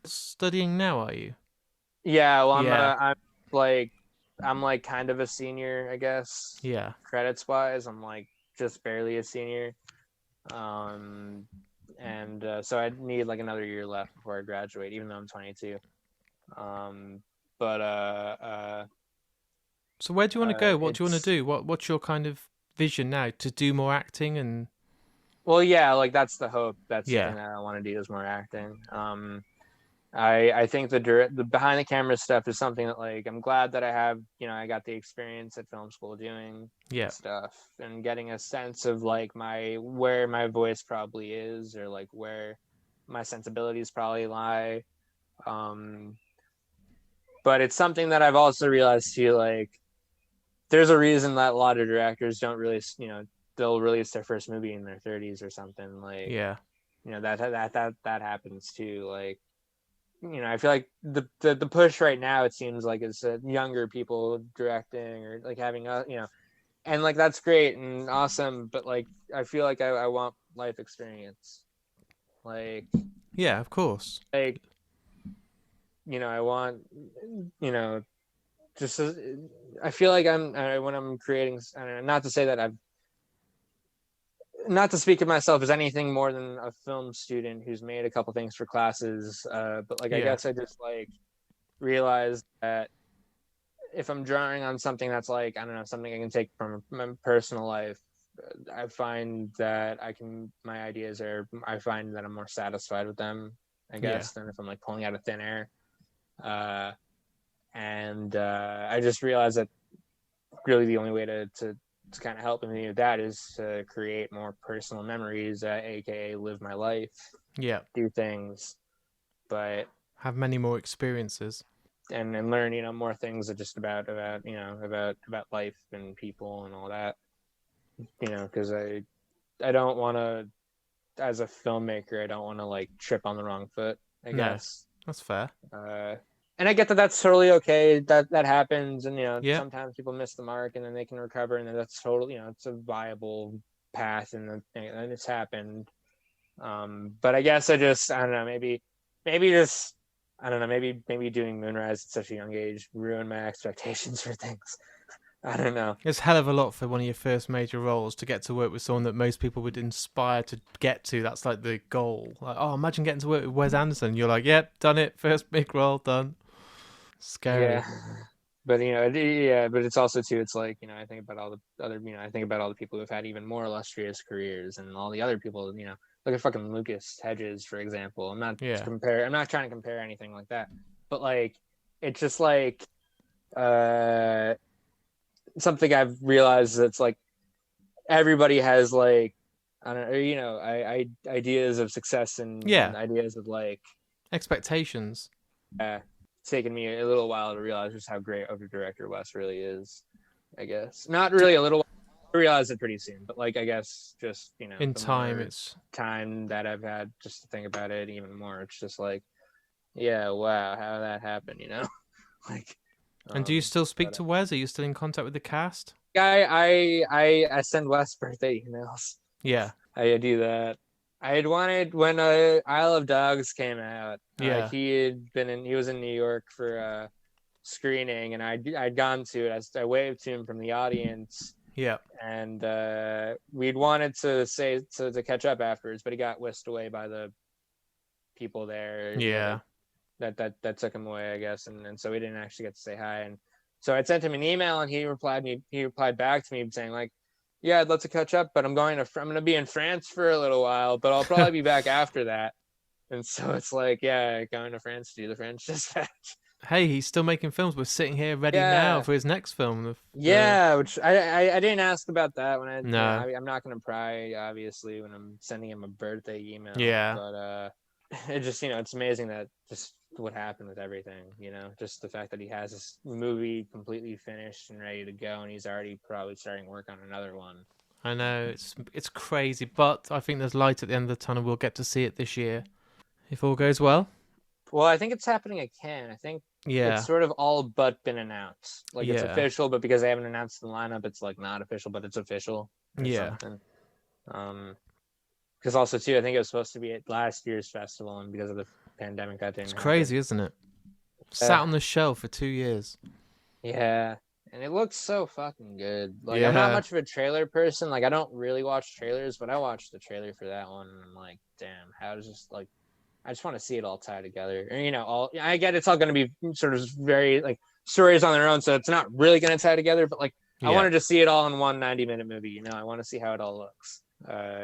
Studying now, are you? yeah, well, Yeah. I'm like kind of a senior, I guess. Yeah. Credits wise, I'm like just barely a senior. So I need like another year left before I graduate, even though I'm 22. So where do you want to go? What do you want to do? What's your kind of vision now? To do more acting and... Well, yeah, like that's the hope. That's Yeah. the thing that I want to do is more acting. I think the behind the camera stuff is something that like I'm glad that I have. I got the experience at film school doing stuff and getting a sense of like where my voice probably is, or like where my sensibilities probably lie. But it's something that I've also realized too. Like, there's a reason that a lot of directors don't really, they'll release their first movie in their 30s or something. Like, that happens too. Like, I feel like the push right now, it seems like it's younger people directing or like having and like that's great and awesome, but like I feel like I want life experience. Like, yeah, of course. like I want just I feel like I'm when I'm creating, I don't know, not to say that I've not to speak of myself as anything more than a film student who's made a couple things for classes, but like I guess I just like realized that if I'm drawing on something that's like, I don't know, something I can take from my personal life, I find that my ideas I find that I'm more satisfied with them, I guess, than if I'm like pulling out of thin air. And I just realized that really the only way to kind of help me with that is to create more personal memories, aka live my life, do things, but have many more experiences and learn, you know, more things just about you know, about life and people and all that, you know, because I don't want to, as a filmmaker, I don't want to like trip on the wrong foot, I guess. That's fair. And I get that that's totally okay. That happens, and you know, sometimes people miss the mark, and then they can recover, and then that's totally, you know, it's a viable path, and it's happened. But I guess I don't know, maybe just, I don't know, maybe doing Moonrise at such a young age ruined my expectations for things. I don't know. It's a hell of a lot for one of your first major roles to get to work with someone that most people would inspire to get to. That's like the goal. Like, oh, imagine getting to work with Wes Anderson. You're like, yep, done it. First big role, done. Scary. Yeah. But you know, but it's also too, it's like, you know, I think about all the other, you know, I think about all the people who've had even more illustrious careers, and all the other people, you know, look at fucking Lucas Hedges, for example. I'm not trying to compare anything like that, but like, it's just like something I've realized that's like everybody has like, I don't know, you know, ideas of success and ideas of like expectations. It's taken me a little while to realize just how great of a director Wes really is, I guess. Not really a little while. I realized it pretty soon, but like, I guess just, you know, in time, it's time that I've had just to think about it even more. It's just like, yeah, wow, how that happened, you know? Like, and do you still speak to Wes? Are you still in contact with the cast? I send Wes birthday emails. Yeah, I do that. I had wanted, when Isle of Dogs came out. He was in New York for a screening, and I'd gone to it. I waved to him from the audience. Yeah, and we'd wanted to catch up afterwards, but he got whisked away by the people there. Yeah, that took him away, I guess, and so we didn't actually get to say hi. And so I sent him an email, and he replied back to me saying like, yeah, I'd love to catch up, but I'm going to be in France for a little while, but I'll probably be back after that. And so it's like, yeah, going to France to do the French Dispatch. Hey, he's still making films. We're sitting here ready now for his next film. Which I didn't ask about that when I. No, I'm not gonna pry, obviously, when I'm sending him a birthday email. Yeah, but it just, you know, it's amazing that just what happened with everything. You know, just the fact that he has this movie completely finished and ready to go, and he's already probably starting work on another one. I know, it's crazy, but I think there's light at the end of the tunnel. We'll get to see it this year, if all goes well. Well, I think it's happening at Cannes. I think it's sort of all but been announced. Like, it's official, but because they haven't announced the lineup, it's like not official, but it's official. Something. Because also too, I think it was supposed to be at last year's festival, and because of the pandemic, that didn't. It's crazy, isn't it? Sat on the shelf for 2 years. Yeah, and it looks so fucking good. Like, I'm not much of a trailer person. Like, I don't really watch trailers, but I watched the trailer for that one, and I'm like, damn, how does this like? I just want to see it all tie together. And, you know, I get it's all going to be sort of very like stories on their own, so it's not really going to tie together. But like, I wanted to see it all in one 90-minute movie. You know, I want to see how it all looks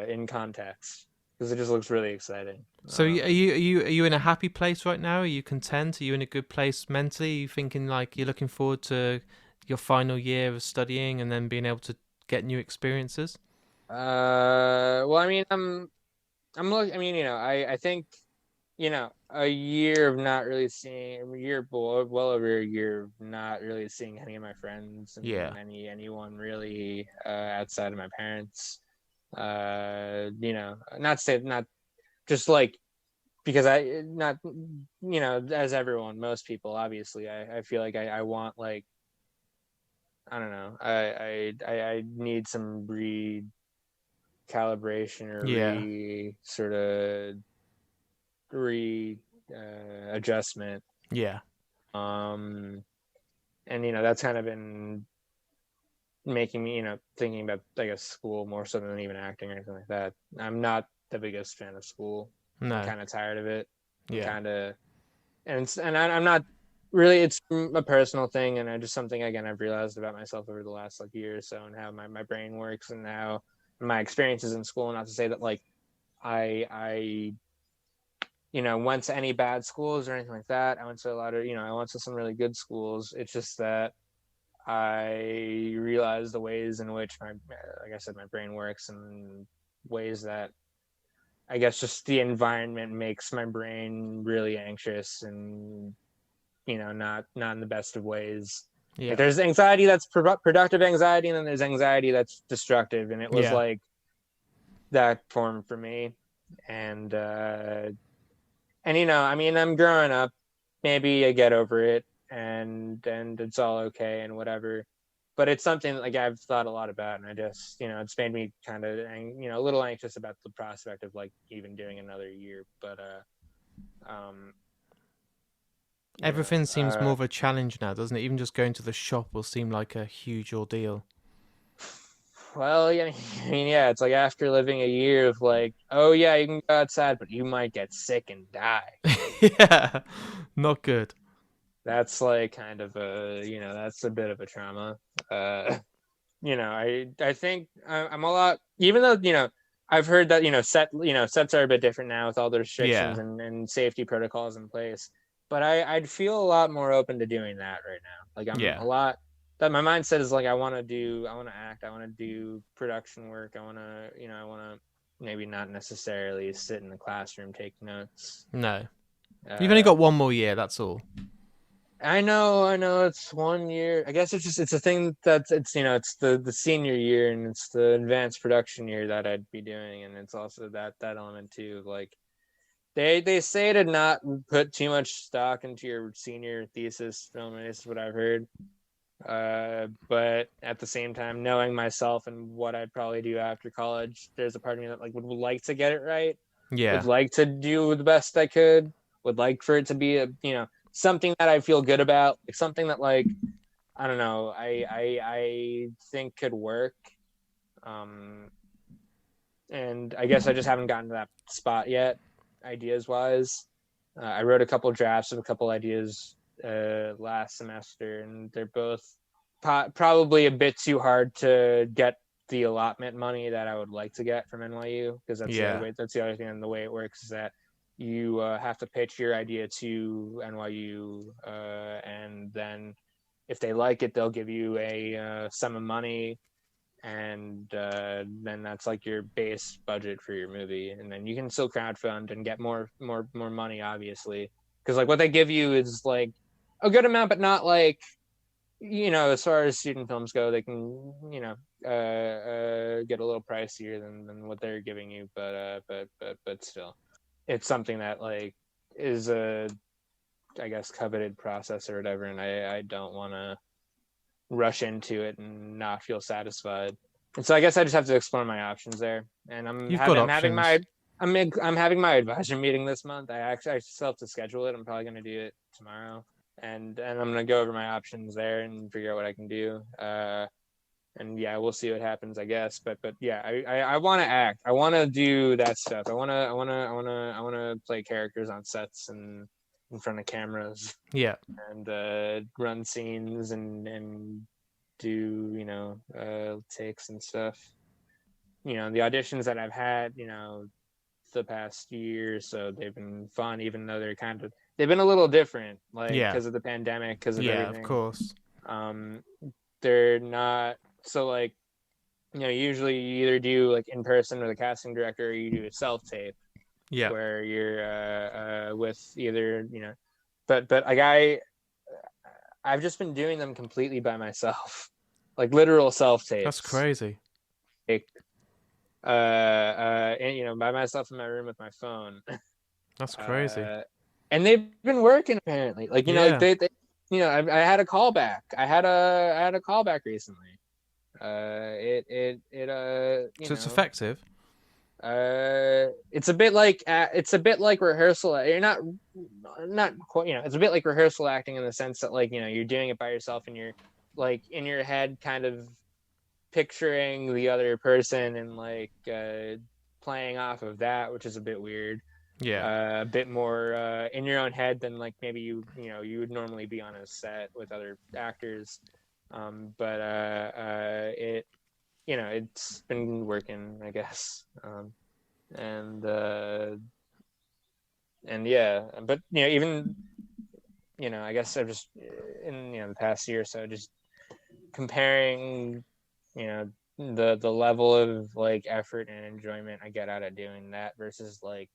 in context, because it just looks really exciting. So are you in a happy place right now? Are you content? Are you in a good place mentally? Are you thinking like you're looking forward to your final year of studying and then being able to get new experiences? Well, I mean, I mean, you know, I think, you know, a year of not really seeing, well over a year of not really seeing any of my friends and anyone really outside of my parents. You know, not just like, because not, you know, as everyone, most people, obviously, I feel like I want, like, I don't know, I need some recalibration or sort of adjustment. and that's kind of been making me thinking about, I guess, school more so than even acting or anything like that. I'm not the biggest fan of school. I'm No. kind of tired of it. I'm Yeah. kind of I'm not really. It's a personal thing, and I just something again I've realized about myself over the last like year or so, and how my brain works, and how my experiences in school. Not to say that like I went to any bad schools or anything like that. I went to a lot of I went to some really good schools. It's just that I realized the ways in which like I said, my brain works, and ways that I guess just the environment makes my brain really anxious, and not in the best of ways. Yeah. Like there's anxiety that's productive anxiety, and then there's anxiety that's destructive, and it was like that form for me. And I mean, I'm growing up. Maybe I get over it, and it's all okay and whatever. But it's something like I've thought a lot about, and I just it's made me kind of a little anxious about the prospect of like even doing another year. But Everything seems more of a challenge now, doesn't it? Even just going to the shop will seem like a huge ordeal. Well, yeah, I mean, yeah, it's like after living a year of like, oh yeah, you can go outside, but you might get sick and die. Yeah, not good. That's like kind of that's a bit of a trauma. I think I'm a lot, even though I've heard that sets are a bit different now with all the restrictions and safety protocols in place. But I'd feel a lot more open to doing that right now. Like I'm a lot. That my mindset is like I want to act, I want to do production work, I want to maybe not necessarily sit in the classroom take notes. No, you've only got one more year. That's all. I know it's 1 year. I guess it's a thing that's it's the senior year, and it's the advanced production year that I'd be doing, and it's also that element too. Like they say to not put too much stock into your senior thesis film, and this is what I've heard. But at the same time, knowing myself and what I'd probably do after college, there's a part of me that like would like to get it right. Yeah. Would like to do the best I could. Would like for it to be a something that I feel good about, like something that like I don't know, I think could work. And I guess I just haven't gotten to that spot yet, ideas wise. I wrote a couple drafts of a couple ideas last semester, and they're both probably a bit too hard to get the allotment money that I would like to get from NYU, because that's the other way. That's the other thing, and the way it works is that you have to pitch your idea to NYU, and then if they like it, they'll give you a sum of money, and then that's like your base budget for your movie, and then you can still crowdfund and get more money, obviously, because like what they give you is like a good amount, but not like as far as student films go, they can get a little pricier than what they're giving you, but still, it's something that like is a, I guess, coveted process or whatever, and I don't want to rush into it and not feel satisfied. And so I guess I just have to explore my options there. And I'm having my advisor meeting this month. I still have to schedule it. I'm probably going to do it tomorrow, and I'm going to go over my options there and figure out what I can do. And yeah, we'll see what happens, I guess. But yeah, I want to act. I want to do that stuff. I want to play characters on sets and in front of cameras. Yeah. And run scenes and do takes and stuff. The auditions that I've had, the past year, so they've been fun, even though they've been a little different, like because of the pandemic, because of everything. Of course. They're not. So like, usually you either do like in person with a casting director, or you do a self tape. Yeah. Where you're with either but like I've just been doing them completely by myself, like literal self tapes. That's crazy. Like, and by myself in my room with my phone. That's crazy. And they've been working apparently. Like like they I had a callback. I had a callback recently. So it's effective. It's a bit like rehearsal. You're not quite, it's a bit like rehearsal acting in the sense that, like, you're doing it by yourself and you're like in your head kind of picturing the other person and like playing off of that, which is a bit weird. Yeah. A bit more in your own head than like maybe you would normally be on a set with other actors. But it's been working, I guess. And yeah, but even I guess I've just in the past year or so just comparing the level of like effort and enjoyment I get out of doing that versus like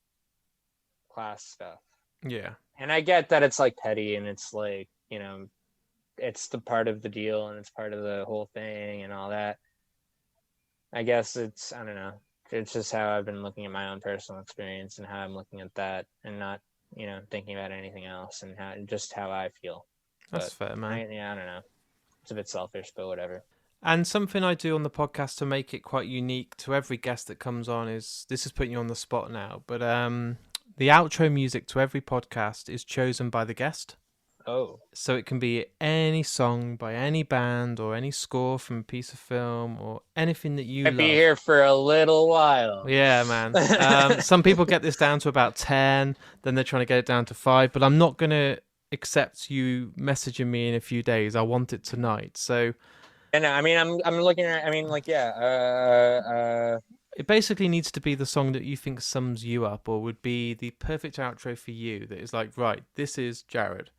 class stuff. Yeah. And I get that it's like petty and it's like it's the part of the deal and it's part of the whole thing and all that. I guess I don't know, it's just how I've been looking at my own personal experience and how I'm looking at that and not thinking about anything else and how I feel. That's fair, man. I don't know, it's a bit selfish, but whatever. And something I do on the podcast to make it quite unique to every guest that comes on is, this is putting you on the spot now, but the outro music to every podcast is chosen by the guest. Oh. So it can be any song by any band or any score from a piece of film or anything that you love. I'll be here for a little while. Yeah, man. Some people get this down to about 10, then they're trying to get it down to 5, but I'm not going to accept you messaging me in a few days. I want it tonight. So... And I mean, I'm looking at, I mean, like, yeah. It basically needs to be the song that you think sums you up or would be the perfect outro for you. That is like, right, this is Jared.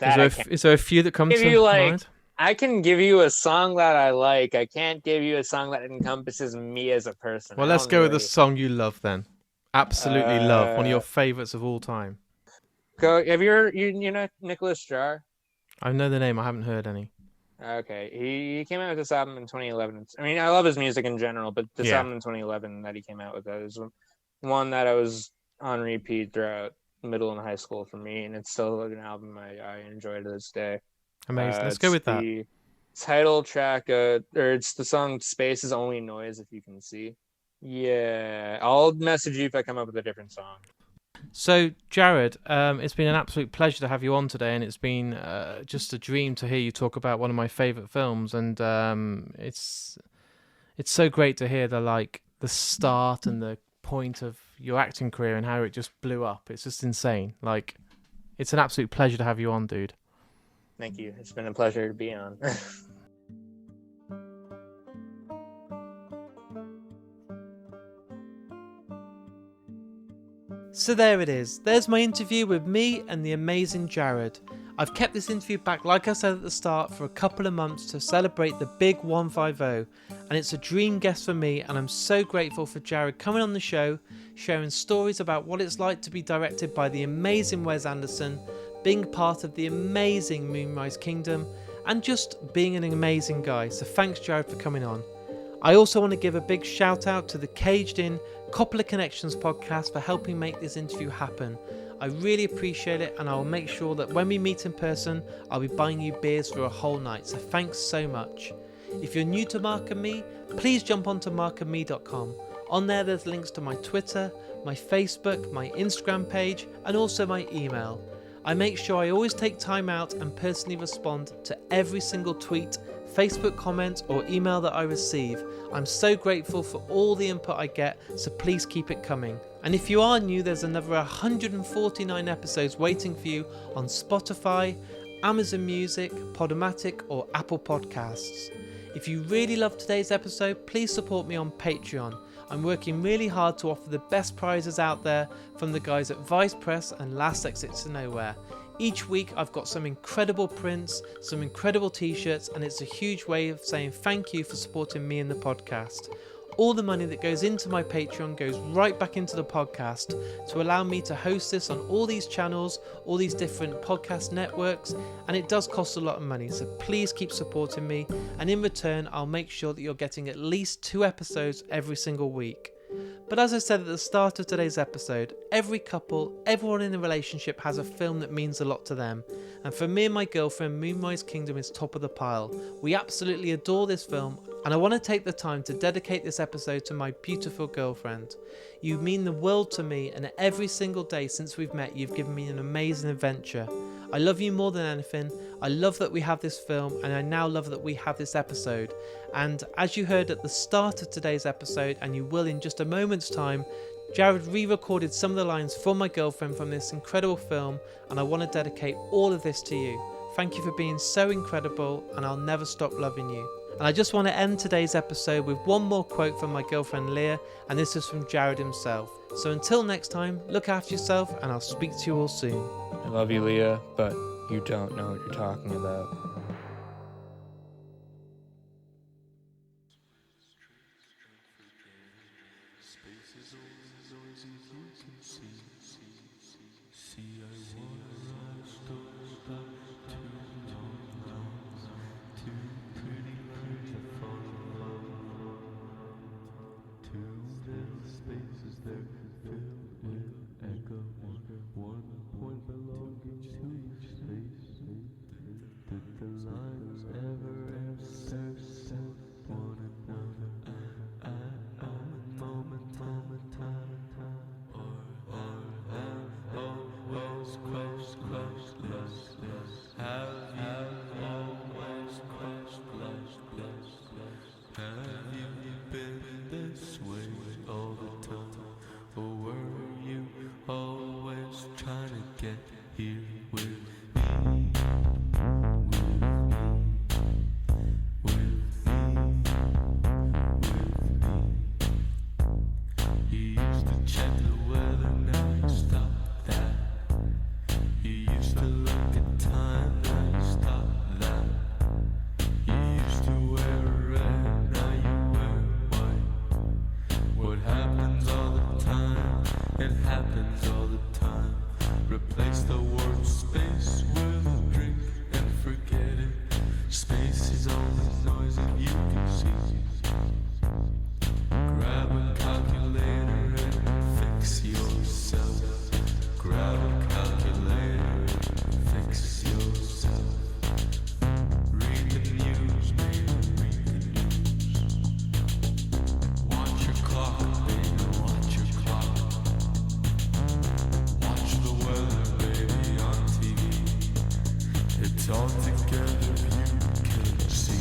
Is there a few that come to mind? I can give you a song that I like. I can't give you a song that encompasses me as a person. Well, let's go with the song you love then. Absolutely love. One of your favorites of all time. Have you know Nicholas Jar? I know the name. I haven't heard any. Okay, he came out with this album in 2011. I mean, I love his music in general, but this album in 2011 that he came out with is one that I was on repeat throughout middle and high school for me, and it's still an album I enjoy to this day. Amazing. Let's go with that. The title track, or it's the song "Space Is Only Noise If You Can See." Yeah, I'll message you if I come up with a different song. So, Jared, it's been an absolute pleasure to have you on today, and it's been just a dream to hear you talk about one of my favourite films. And it's so great to hear the start and the point of your acting career and how it just blew up. It's just insane. Like, it's an absolute pleasure to have you on, dude. Thank you. It's been a pleasure to be on. So there it is. There's my interview with me and the amazing Jared. I've kept this interview back, like I said at the start, for a couple of months to celebrate the big 150, and it's a dream guest for me, and I'm so grateful for Jared coming on the show, sharing stories about what it's like to be directed by the amazing Wes Anderson, being part of the amazing Moonrise Kingdom, and just being an amazing guy. So thanks, Jared, for coming on. I also want to give a big shout out to the Caged In Coppola Connections podcast for helping make this interview happen. I really appreciate it, and I will make sure that when we meet in person, I'll be buying you beers for a whole night, so thanks so much. If you're new to Mark and Me, please jump onto markandme.com. On there's links to my Twitter, my Facebook, my Instagram page, and also my email. I make sure I always take time out and personally respond to every single tweet, Facebook comment or email that I receive. I'm so grateful for all the input I get, so please keep it coming. And if you are new, there's another 149 episodes waiting for you on Spotify, Amazon Music, Podomatic or Apple Podcasts. If you really loved today's episode, please support me on Patreon. I'm working really hard to offer the best prizes out there from the guys at Vice Press and Last Exit to Nowhere. Each week I've got some incredible prints, some incredible t-shirts, and it's a huge way of saying thank you for supporting me and the podcast. All the money that goes into my Patreon goes right back into the podcast to allow me to host this on all these channels, all these different podcast networks, and it does cost a lot of money, so please keep supporting me, and in return I'll make sure that you're getting at least 2 episodes every single week. But as I said at the start of today's episode, every couple, everyone in a relationship has a film that means a lot to them. and for me and my girlfriend, Moonrise Kingdom is top of the pile. We absolutely adore this film, and I want to take the time to dedicate this episode to my beautiful girlfriend. You mean the world to me, and every single day since we've met, you've given me an amazing adventure. I love you more than anything. I love that we have this film, and I now love that we have this episode. And as you heard at the start of today's episode, and you will in just a moment's time, Jared re-recorded some of the lines from my girlfriend from this incredible film, and I want to dedicate all of this to you. Thank you for being so incredible, and I'll never stop loving you. And I just want to end today's episode with one more quote from my girlfriend Leah, and this is from Jared himself. So until next time, look after yourself, and I'll speak to you all soon. I love you, Leah, but you don't know what you're talking about. Replace the word space with a drink and forget it. Space is only noise that you can see. Grab a calculator and fix yourself. Grab a calculator and fix yourself. Read the news, baby, read the news. Watch your clock, baby, watch your clock. Watch the weather, baby, on TV. It's all together, you can see.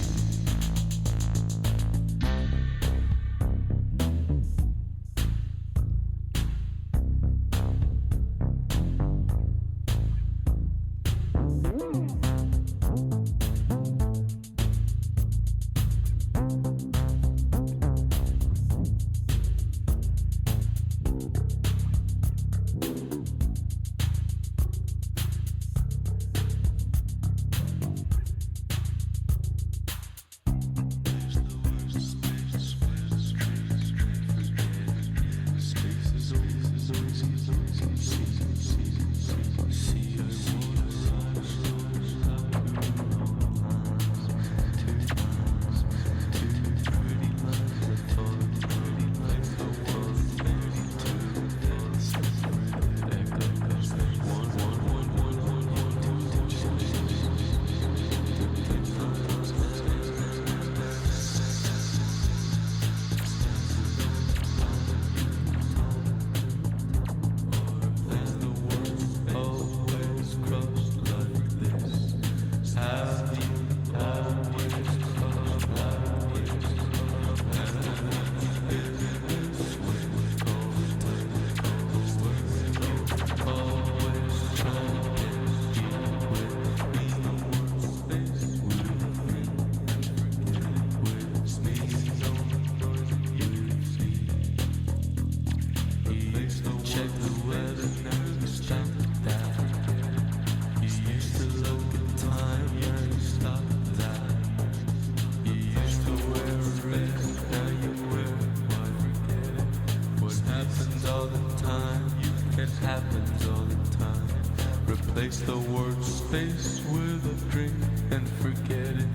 Replace the word space with a drink and forget it.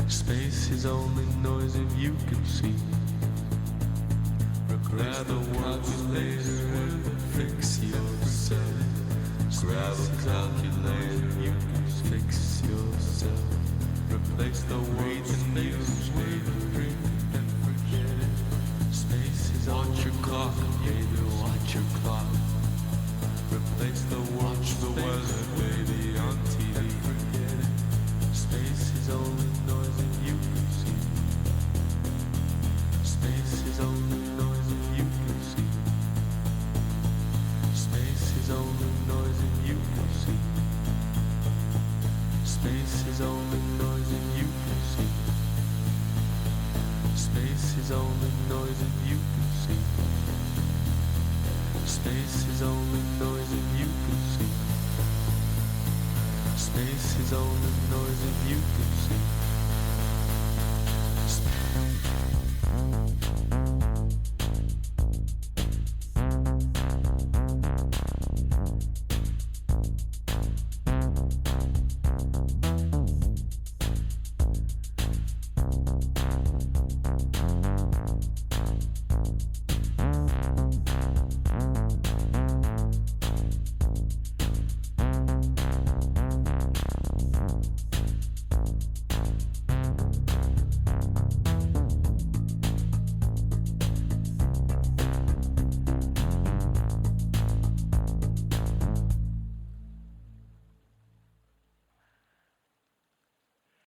Space is only noise if you can see. Grab a calculator and fix yourself. Grab a calculator, you can see. fix yourself. Replace the word space with a drink and forget it. Space is watch your clock, baby, watch your clock. Replace the watch the weather, baby, on TV. Forget it. Space is only noise that you can see. Space is only noise that you can see. Space is only noise that you can see. Space is only noise that you can see. Space is only noise that you can see. Space is only noise that you can see. Space is only noise that you can see.